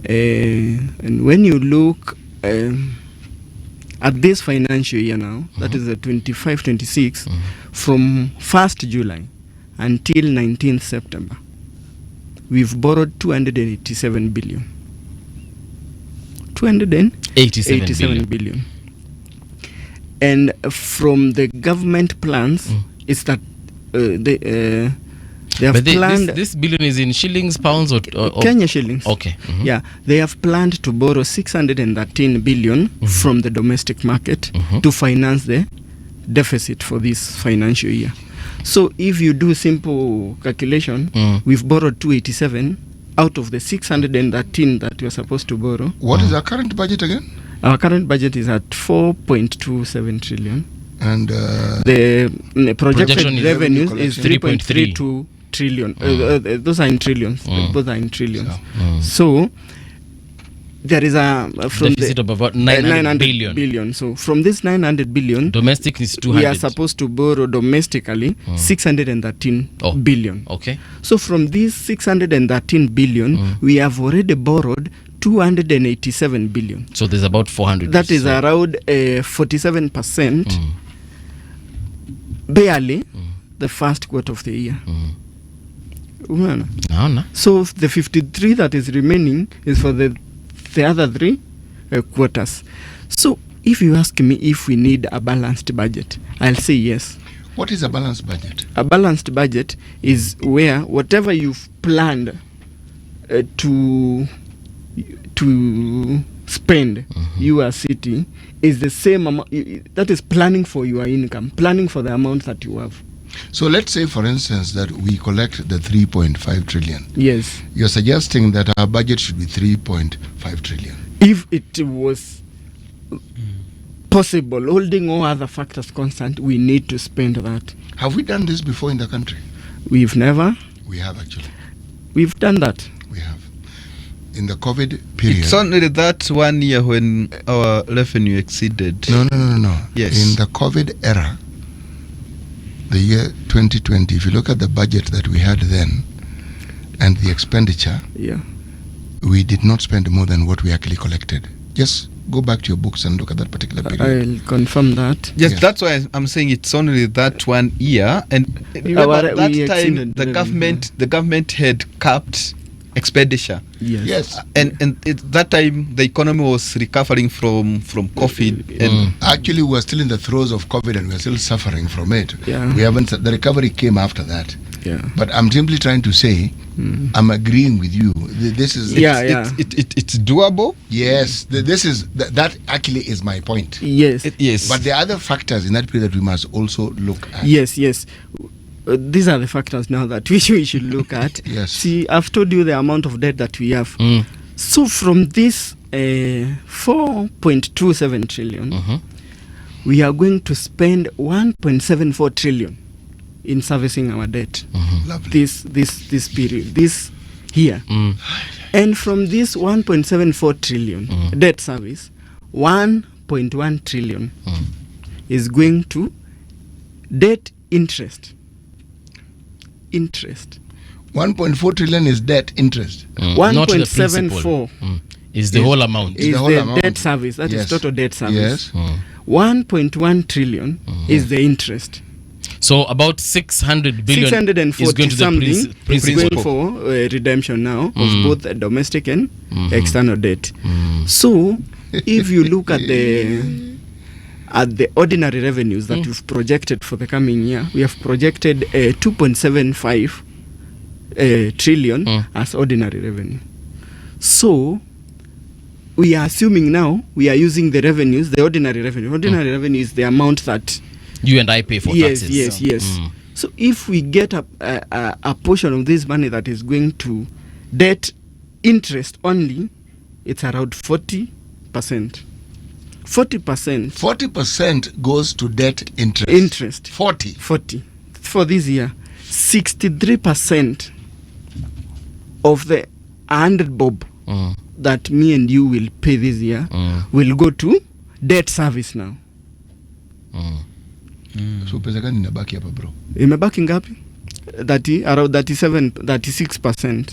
And when you look at this financial year now, that is the 25-26, from 1st July until 19th September, we've borrowed 287 billion. 287 billion. And from the government plans, is that they have planned. This billion is in shillings, pounds, or Kenya shillings. Okay. Yeah, they have planned to borrow 613 billion from the domestic market to finance the deficit for this financial year. So if you do simple calculation, we've borrowed 287 out of the 613 that we're supposed to borrow. What is our current budget again? Our current budget is at 4.27 trillion. And the projected is revenues is 3.3 3.32 trillion. Those are in trillions. Both are in trillions. So, So there is a from deficit the of about 900 billion. So from this 900 billion, Domestic is 200. we are supposed to borrow domestically 613 billion. Okay. So from these 613 billion, we have already borrowed 287 billion. So there's about 400. That is around 47%, barely the first quarter of the year. Umeona? Naona. So the 53 that is remaining is for the other three quarters. So if you ask me if we need a balanced budget, I'll say yes. what is a balanced budget? A balanced budget is where whatever you've planned to spend, you as city, is the same amount. That is planning for your income, planning for the amount that you have. So let's say, for instance, that we collect the 3.5 trillion. Yes. You're suggesting that our budget should be 3.5 trillion. If it was possible, holding all other factors constant, we need to spend that. Have we done this before in the country? We've never. We have, actually. We've done that. We have. in the COVID period. It's only that 1 year when our revenue exceeded. No. Yes. In the COVID era, the year 2020, if you look at the budget that we had then and the expenditure, Yeah. we did not spend more than what we actually collected. Just go back to your books and look at that particular period. I'll confirm that. Yes, Yeah. that's why I'm saying it's only that 1 year. And remember, that we time exceeded the revenue. government had capped expenditure. Yes. And that time the economy was recovering from COVID. And Actually, we're still in the throes of COVID and we're still suffering from it. Yeah. We haven't. The recovery came after that. Yeah. But I'm simply trying to say, I'm agreeing with you. This is it's doable. Yes. This is that actually is my point. Yes. Yes. But there are other factors in that period that we must also look at. Yes. These are the factors now that we should look at. Yes. See, I've told you the amount of debt that we have. So from this 4.27 trillion, we are going to spend 1.74 trillion in servicing our debt. Lovely. This period, this year. And from this 1.74 trillion debt service, 1.1 trillion is going to debt interest. 1.4 trillion is debt interest. Not the 1.74 is the whole amount. is the whole the amount. debt service. That is Yes. total debt service. Yes. 1.1 trillion is the interest. So about 600 billion is 640 going to the something is principal. going for redemption now of both the domestic and external debt. So if you look at the ordinary revenues that we've projected for the coming year, we have projected 2.75 trillion as ordinary revenue. So we are assuming now we are using the revenues, the ordinary revenue. Ordinary revenue is the amount that You and I pay for taxes. Yes. So if we get a portion of this money that is going to debt interest only, it's around 40%. 40%. 40% goes to debt interest. Interest. 40. 40 for this year. 63% of the 100 bob that me and you will pay this year will go to debt service now. So pesa gani inabaki hapa bro? Imebaki ngapi? Around 36%.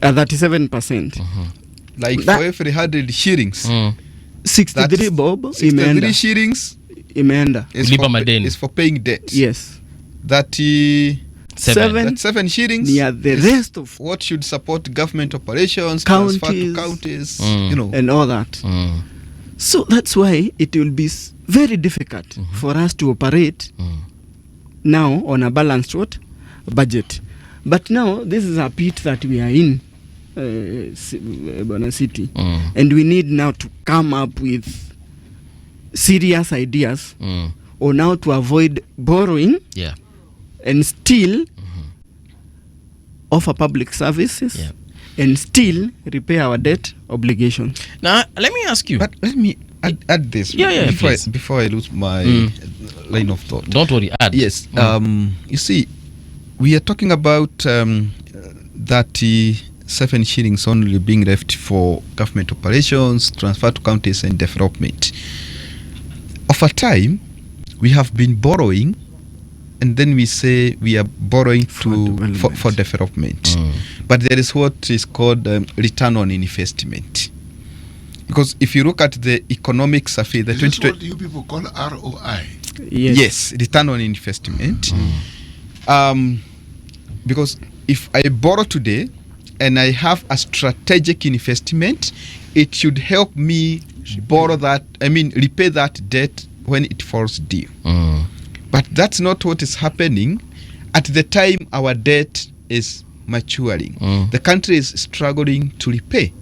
37%. Like That- for every 100 shillings, 63 bob 63 imeenda. shillings Imeenda. Kulipa madeni. is for paying debt. Yes. 7 shillings. Near the is rest of what should support government operations, Counties. transfer to counties, and all that. So that's why it will be very difficult for us to operate now on a balanced budget. But now this is a pit that we are in, Bona City, and we need now to come up with serious ideas on how to avoid borrowing Yeah. and still offer public services Yeah. and still repay our debt obligations. Now, let me ask you. But let me add this Yeah, please. before I lose my line of thought. Don't worry, add. Yes. You see, we are talking about 37 shillings only being left for government operations, transfer to counties, and development. Over time, we have been borrowing, and then we say we are borrowing for development. But there is what is called return on investment. Because if you look at the economic survey, the Is this 2020 what you people call ROI? Yes, return on investment. Because if I borrow today and I have a strategic investment, it should help me repay that debt when it falls due. But that's not what is happening at the time our debt is maturing. The country is struggling to repay.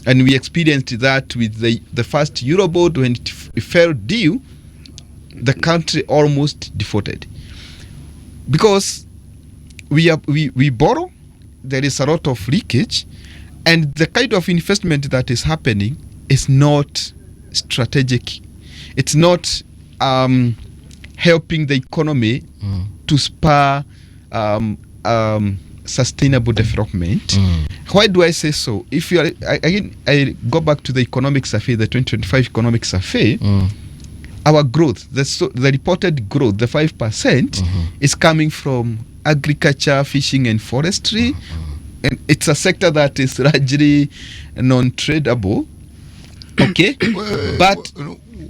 And we experienced that with the first Eurobond when it fell due, the country almost defaulted. Because we borrow, there is a lot of leakage, and the kind of investment that is happening is not strategic. It's not helping the economy to spur sustainable development. Why do I say so? If you are, I go back to the economic survey, the 2025 economic survey. Our growth, the reported growth, the 5%, is coming from agriculture, fishing, and forestry, and it's a sector that is largely non-tradable. Okay, but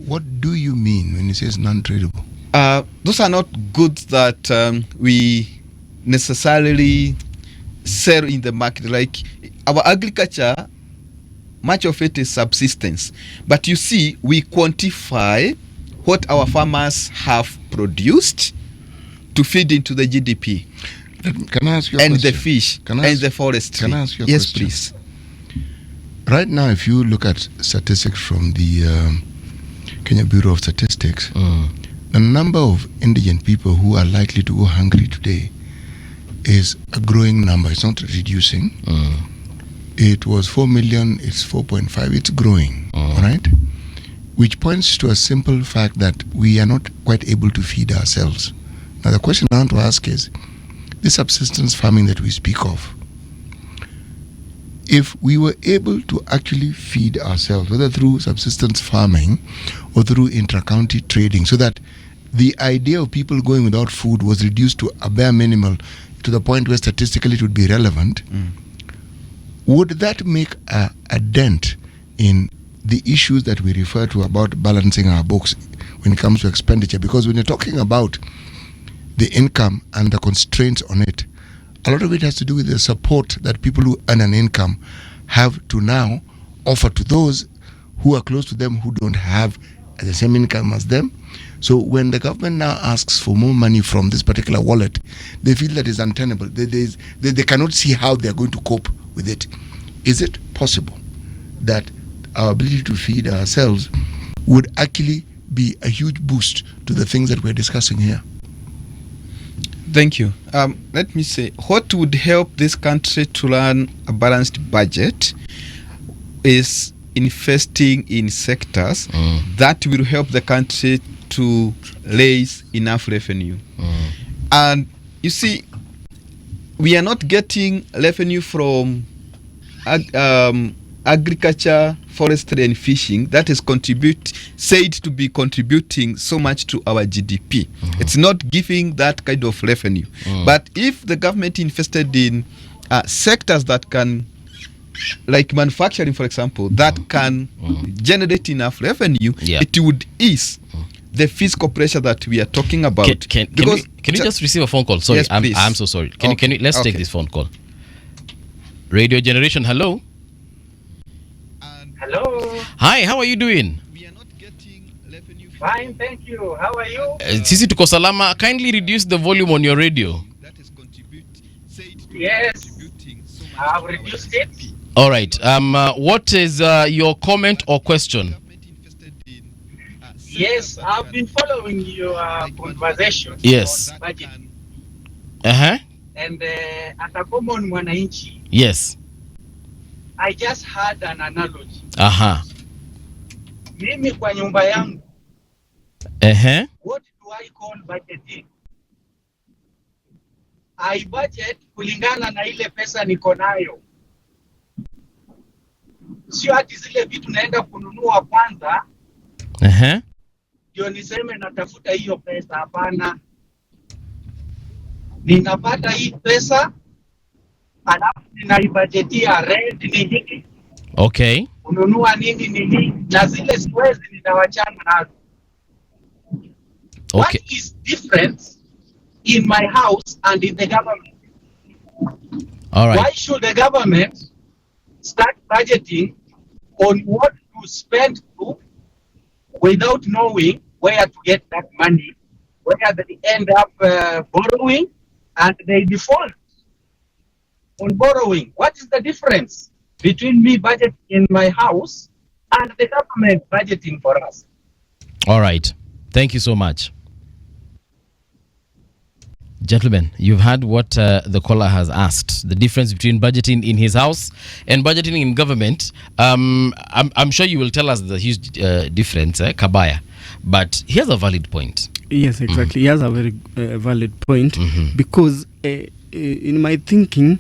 what do you mean when you say it's non-tradable? Those are not goods that we necessarily sell in the market. Like our agriculture, much of it is subsistence. But you see, we quantify what our farmers have produced to feed into the GDP. Can I ask you a and question? The fish and the forestry. Can I ask you a yes, question? please. Right now, if you look at statistics from the Kenya Bureau of Statistics, the number of indigent people who are likely to go hungry today is a growing number. It's not reducing. It was 4 million, it's 4.5, it's growing, right? Which points to a simple fact that we are not quite able to feed ourselves. Now the question I want to ask is, this subsistence farming that we speak of, if we were able to actually feed ourselves, whether through subsistence farming or through intra-county trading, so that the idea of people going without food was reduced to a bare minimal, to the point where statistically it would be relevant, would that make a dent in the issues that we refer to about balancing our books when it comes to expenditure? Because when you're talking about the income and the constraints on it, a lot of it has to do with the support that people who earn an income have to now offer to those who are close to them who don't have the same income as them. So when the government now asks for more money from this particular wallet, they feel that is untenable. They cannot see how they're going to cope with it. Is it possible that our ability to feed ourselves would actually be a huge boost to the things that we're discussing here? Thank you. Let me say, what would help this country to run a balanced budget is investing in sectors that will help the country to raise enough revenue. And you see, we are not getting revenue from agriculture, forestry, and fishing that is said to be contributing so much to our GDP. It's not giving that kind of revenue. But if the government invested in sectors that can, like manufacturing, for example, that can generate enough revenue, it would ease the fiscal pressure that we are talking about. Can you just receive a phone call? Sorry, yes, I'm so sorry. Can you let's take this phone call. Radio Generation, hello. Hello. Hi, how are you doing? We are not getting revenue. Fine, thank you. How are you? Sisi tuko salama. Kindly reduce the volume on your radio. That is Yes. I've reduced it. All right. What is your comment or question? Yes, I've been following your conversation. Yes. On budget. And as a common mwananchi, yes. I just had an analogy. Mimi kwa nyumba yangu. What do I call budgeting? I budget kulingana na ile pesa niko nayo. Sio ati zile vitu naenda kununua kwanza. Ndio niseme natafuta hiyo pesa, hapana. Ninapata hii pesa, alafu ninaibajetia rent ni hiki. Okay. Kununua nini ni hiki, na zile siwezi ninawachana nazo. Okay. What is different in my house and in the government? All right. Why should the government start budgeting on what to spend to without knowing where to get that money, where they end up borrowing and they default on borrowing? What is the difference between me budgeting in my house and the government budgeting for us? All right. Thank you so much. Gentlemen, you've heard what the caller has asked. The difference between budgeting in his house and budgeting in government. I'm sure you will tell us the huge difference, Kabaya. But here's a valid point. Yes, exactly. He has a very valid point, because in my thinking,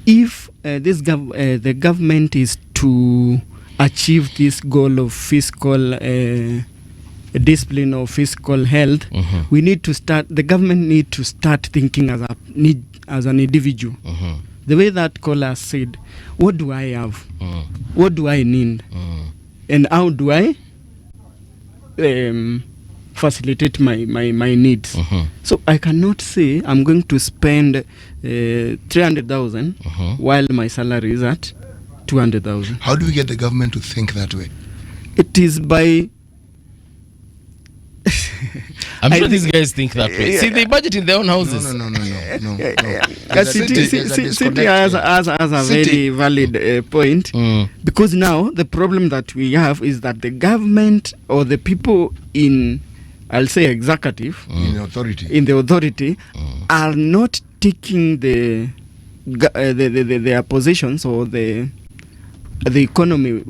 if the government is to achieve this goal of fiscal discipline or fiscal health, we need to start. The government need to start thinking as an individual. The way that caller said, what do I have? What do I need? And how do I facilitate my needs? So I cannot say I'm going to spend 300,000 while my salary is at 200,000. How do we get the government to think that way? It is by I'm sure these guys think that way. See, they budget in their own houses. No. City has a very valid point, because now the problem that we have is that the government or the people in, I'll say, executive in the authority, are not taking their positions or the economy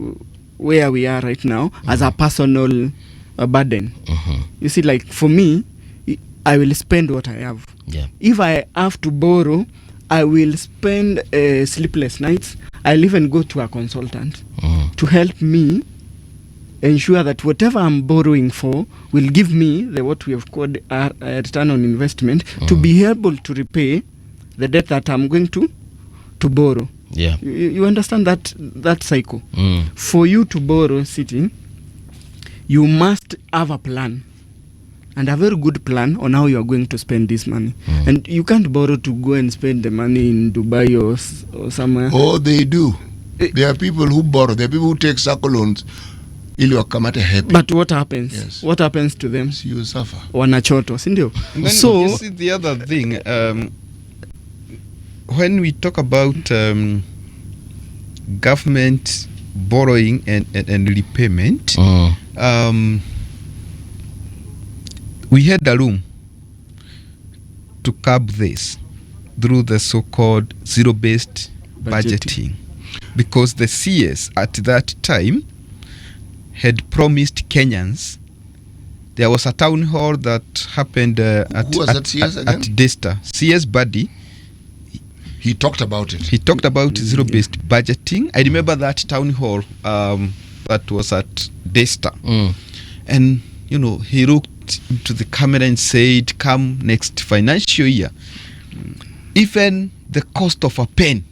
where we are right now as a personal burden. You see, like for me, I will spend what I have. If I have to borrow, I will spend sleepless nights. I'll even go to a consultant to help me ensure that whatever I'm borrowing for will give me what we have called a return on investment to be able to repay the debt that I'm going to borrow. You understand that cycle? For you to borrow, City, you must have a plan, and a very good plan on how you are going to spend this money. And you can't borrow to go and spend the money in Dubai or somewhere. Oh, they do. There are people who borrow. There are people who take circle loans. But what happens? Yes. What happens to them? So you suffer. Wanachoto, sindio? So you see the other thing, when we talk about government borrowing and repayment, we had a room to curb this through the so-called zero-based budgeting, because the CS at that time had promised Kenyans. There was a town hall that happened at Desta. CS Buddy. He talked about it. He talked about zero-based budgeting. I remember that town hall that was at Desta. And, he looked into the camera and said, come next financial year, even the cost of a pen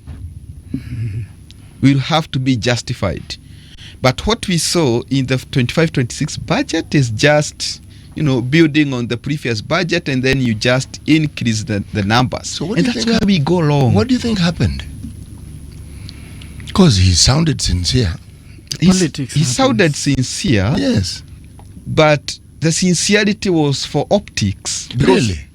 will have to be justified. But what we saw in the 25-26 budget is just, building on the previous budget, and then you just increase the numbers. So and that's where we go wrong. What do you think happened? Because he sounded sincere. He sounded sincere. Yes. But the sincerity was for optics. Really?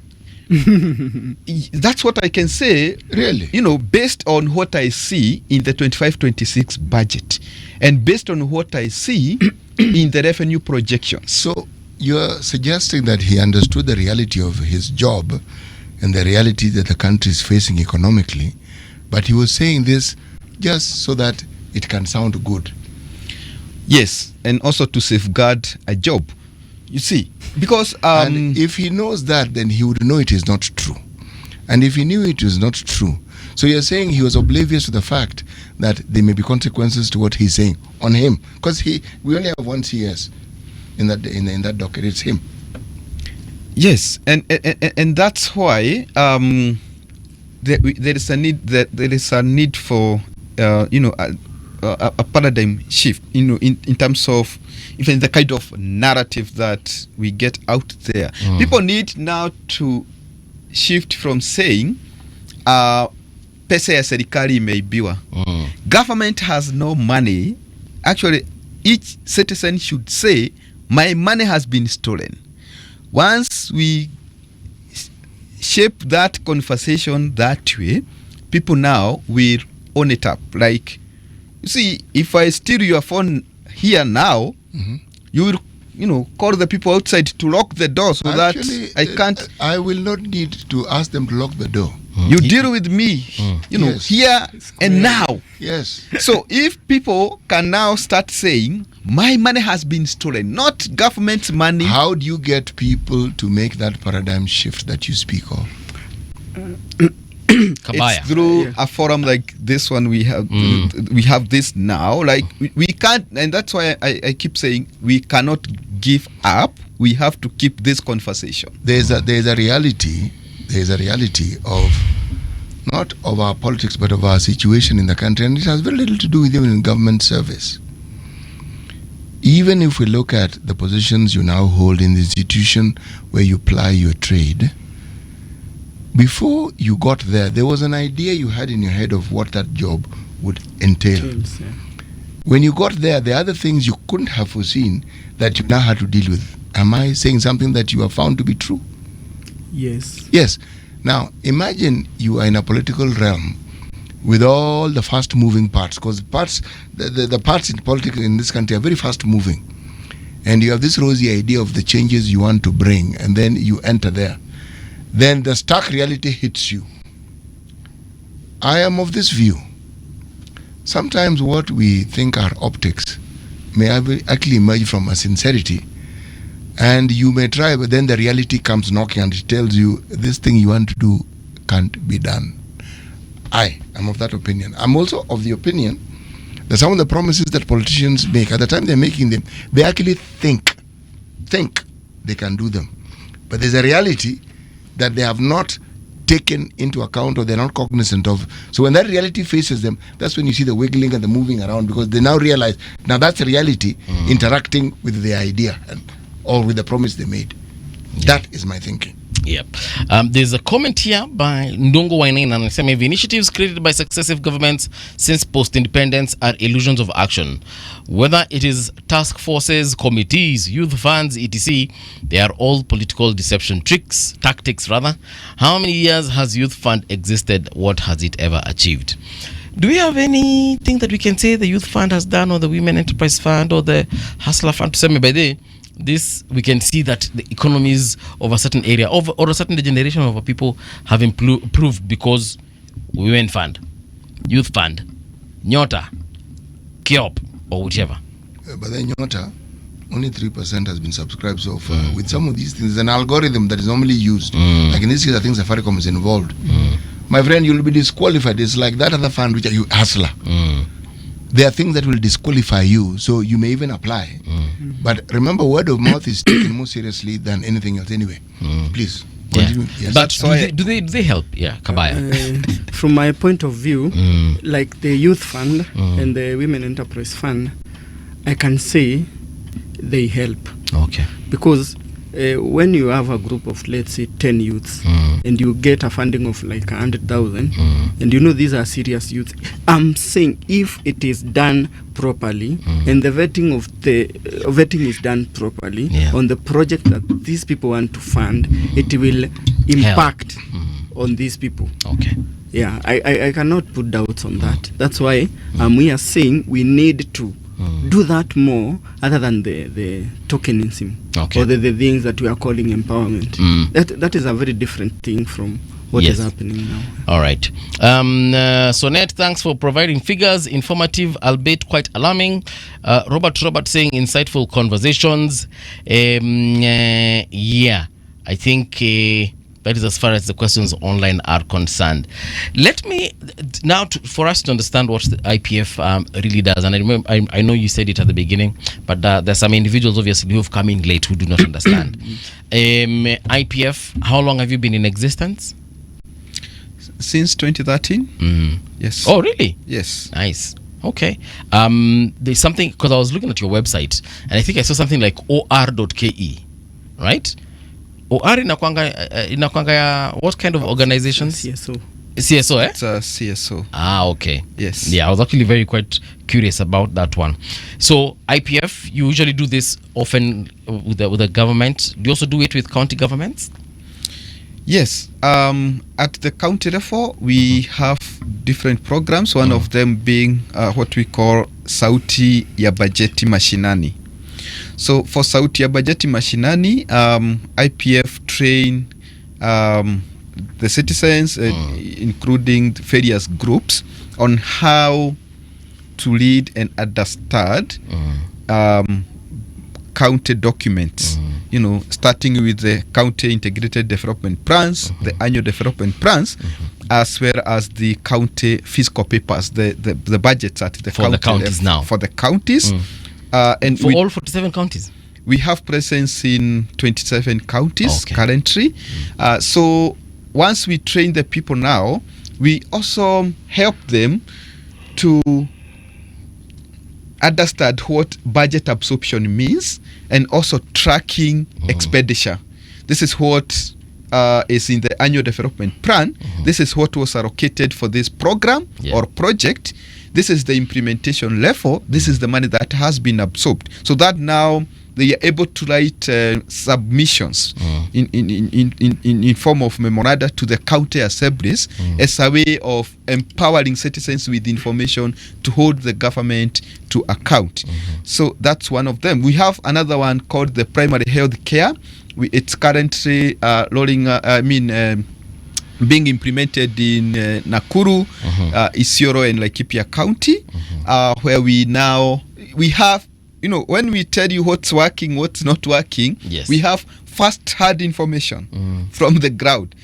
That's what I can say. Really? Based on what I see in the 25-26 budget, and based on what I see in the revenue projections. So you're suggesting that he understood the reality of his job and the reality that the country is facing economically, but he was saying this just so that it can sound good. Yes, and also to safeguard a job. You see, because and if he knows that, then he would know it is not true. And if he knew it is not true, so you're saying he was oblivious to the fact that there may be consequences to what he's saying on him, because we only have one CS in that docket. It's him. Yes, and that's why there is a need for a paradigm shift. In terms of even the kind of narrative that we get out there. People need now to shift from saying pesa ya serikali imeibiwa. Government has no money. Actually, each citizen should say, my money has been stolen. Once we shape that conversation that way, people now will own it up. Like, you see, if I steal your phone here now, you will, call the people outside to lock the door so that I can't. I will not need to ask them to lock the door. You deal with me, you know, Yes. here and now. Yes. So if people can now start saying, my money has been stolen, not government's money. How do you get people to make that paradigm shift that you speak of? Kabaya. It's through a forum like this one we have. We have this now. Like we can't, and that's why I keep saying we cannot give up. We have to keep this conversation. There's a reality. There's a reality of not of our politics but of our situation in the country, and it has very little to do with even in government service. Even if we look at the positions you now hold in the institution where you ply your trade, before you got there, there was an idea you had in your head of what that job would entail. When you got there are other things you couldn't have foreseen that you now had to deal with. Am I saying something that you have found to be true? Yes. Yes. Now, imagine you are in a political realm with all the fast-moving parts, because the parts in politics in this country are very fast-moving. And you have this rosy idea of the changes you want to bring, and then you enter there. Then the stark reality hits you. I am of this view. Sometimes what we think are optics may actually emerge from a sincerity, and you may try, but then the reality comes knocking and it tells you this thing you want to do can't be done. I am of that opinion. I'm also of the opinion that some of the promises that politicians make, at the time they're making them, they actually think they can do them. But there's a reality that they have not taken into account or they're not cognizant of. So when that reality faces them, that's when you see the wiggling and the moving around, because they now realize, now that's a reality interacting with the idea or with the promise they made. That is my thinking. Yep. There's a comment here by Ndongo Wainaina and saying the initiatives created by successive governments since post-independence are illusions of action. Whether it is task forces, committees, youth funds, etc., they are all political deception tactics rather. How many years has youth fund existed? What has it ever achieved? Do we have anything that we can say the youth fund has done, or the women enterprise fund, or the hustler fund to say by the this? We can see that the economies of a certain area or a certain generation of our people have improved because women fund, youth fund, Nyota, Kiop, or whichever. But then Nyota, only 3% has been subscribed so far. With some of these things, there's an algorithm that is normally used. Like in this case, I think Safaricom is involved. My friend, you'll be disqualified. It's like that other fund which are you hustler. There are things that will disqualify you, so you may even apply. But remember, word of mouth is taken more seriously than anything else anyway. Please, continue. Yeah. Yes. But do they help? Yeah, Kabaya. From my point of view, like the youth fund and the women enterprise fund, I can say they help. Okay. Because when you have a group of, let's say, 10 youths, and you get a funding of like 100,000, and you know these are serious youths, I'm saying if it is done properly, and the vetting is done properly on the project that these people want to fund, it will impact on these people. Okay. Yeah, I cannot put doubts on that. That's why we are saying we need to do that more, other than the tokenism or the things that we are calling empowerment. That is a very different thing from what is happening now. All right. Sonette, thanks for providing figures, informative, albeit quite alarming. Robert saying insightful conversations. Yeah, I think that is as far as the questions online are concerned. Let me now, for us to understand what the IPF really does, and I remember, I know you said it at the beginning, but there's some individuals obviously who have come in late who do not understand. IPF, how long have you been in existence? Since 2013. Yes. Oh, really? Yes. Nice. Okay. There's something, because I was looking at your website and I think I saw something like or.ke, right? OR inakwanga ya what kind of organizations? CSO, eh? It's a CSO. Okay. Yes. Yeah, I was actually quite curious about that one. So IPF, you usually do this often with the government. Do you also do it with county governments? Yes. At the county level, we have different programs. One of them being what we call Sauti ya Bajeti Mashinani. So for Sauti ya Bajeti Mashinani, IPF train the citizens, including various groups, on how to read and understand county documents. You know, starting with the county integrated development plans, the annual development plans, as well as the county fiscal papers, the budgets at the For the counties now. For the counties. And For all 47 counties? we have presence in 27 counties currently. So once we train the people now, we also help them to understand what budget absorption means, and also tracking expenditure. This is what is in the annual development plan. This is what was allocated for this program or project. This is the implementation level. This is the money that has been absorbed. So that now they are able to write submissions in form of memoranda to the county assemblies as a way of empowering citizens with information to hold the government to account. So that's one of them. We have another one called the primary health care. It's currently being implemented in Nakuru, Isiolo, and Laikipia County, where we have, you know, when we tell you what's working, what's not working, we have first-hand information from the ground.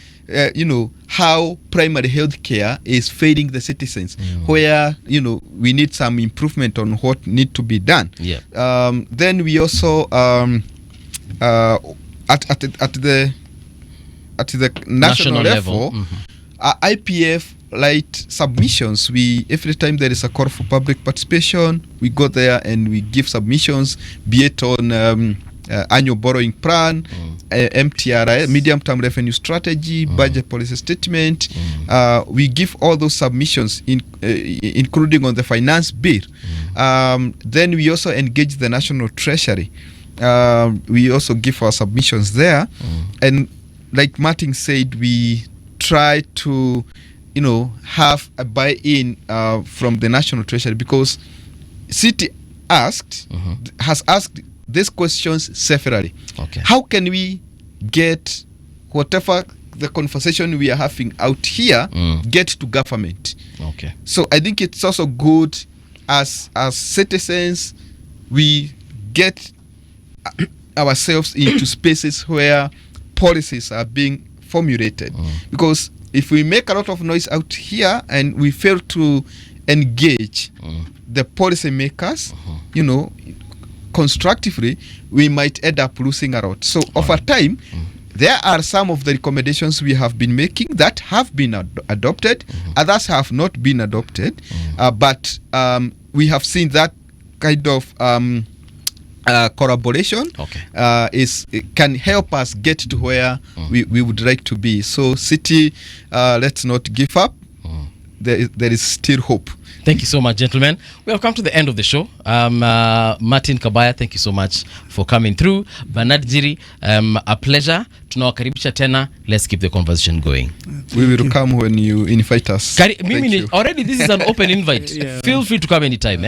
You know, how primary health care is failing the citizens, where, you know, we need some improvement on what need to be done. Then we also at the national level, IPF light submissions. Every time there is a call for public participation, we go there and we give submissions, be it on annual borrowing plan, MTRI, medium term revenue strategy, budget policy statement. We give all those submissions, including on the finance bill. Then we also engage the National Treasury. We also give our submissions there, and like Martin said, we try to, you know, have a buy-in from the National Treasury, because City has asked these questions severally. How can we get whatever the conversation we are having out here get to government? So I think it's also good as citizens, we get ourselves into spaces where policies are being formulated, because if we make a lot of noise out here and we fail to engage the policy makers, you know, constructively, we might end up losing a lot. So over time, there are some of the recommendations we have been making that have been adopted. Others have not been adopted, but we have seen that kind of collaboration can help us get to where we would like to be. So City, let's not give up. There is still hope. Thank you so much, gentlemen. We have come to the end of the show. Martin Kabaya, thank you so much for coming through. Bernard Jiri, a pleasure. Tunawakaribisha tena. Let's keep the conversation going. We will come when you invite us. Already, this is an open invite. Feel free to come anytime.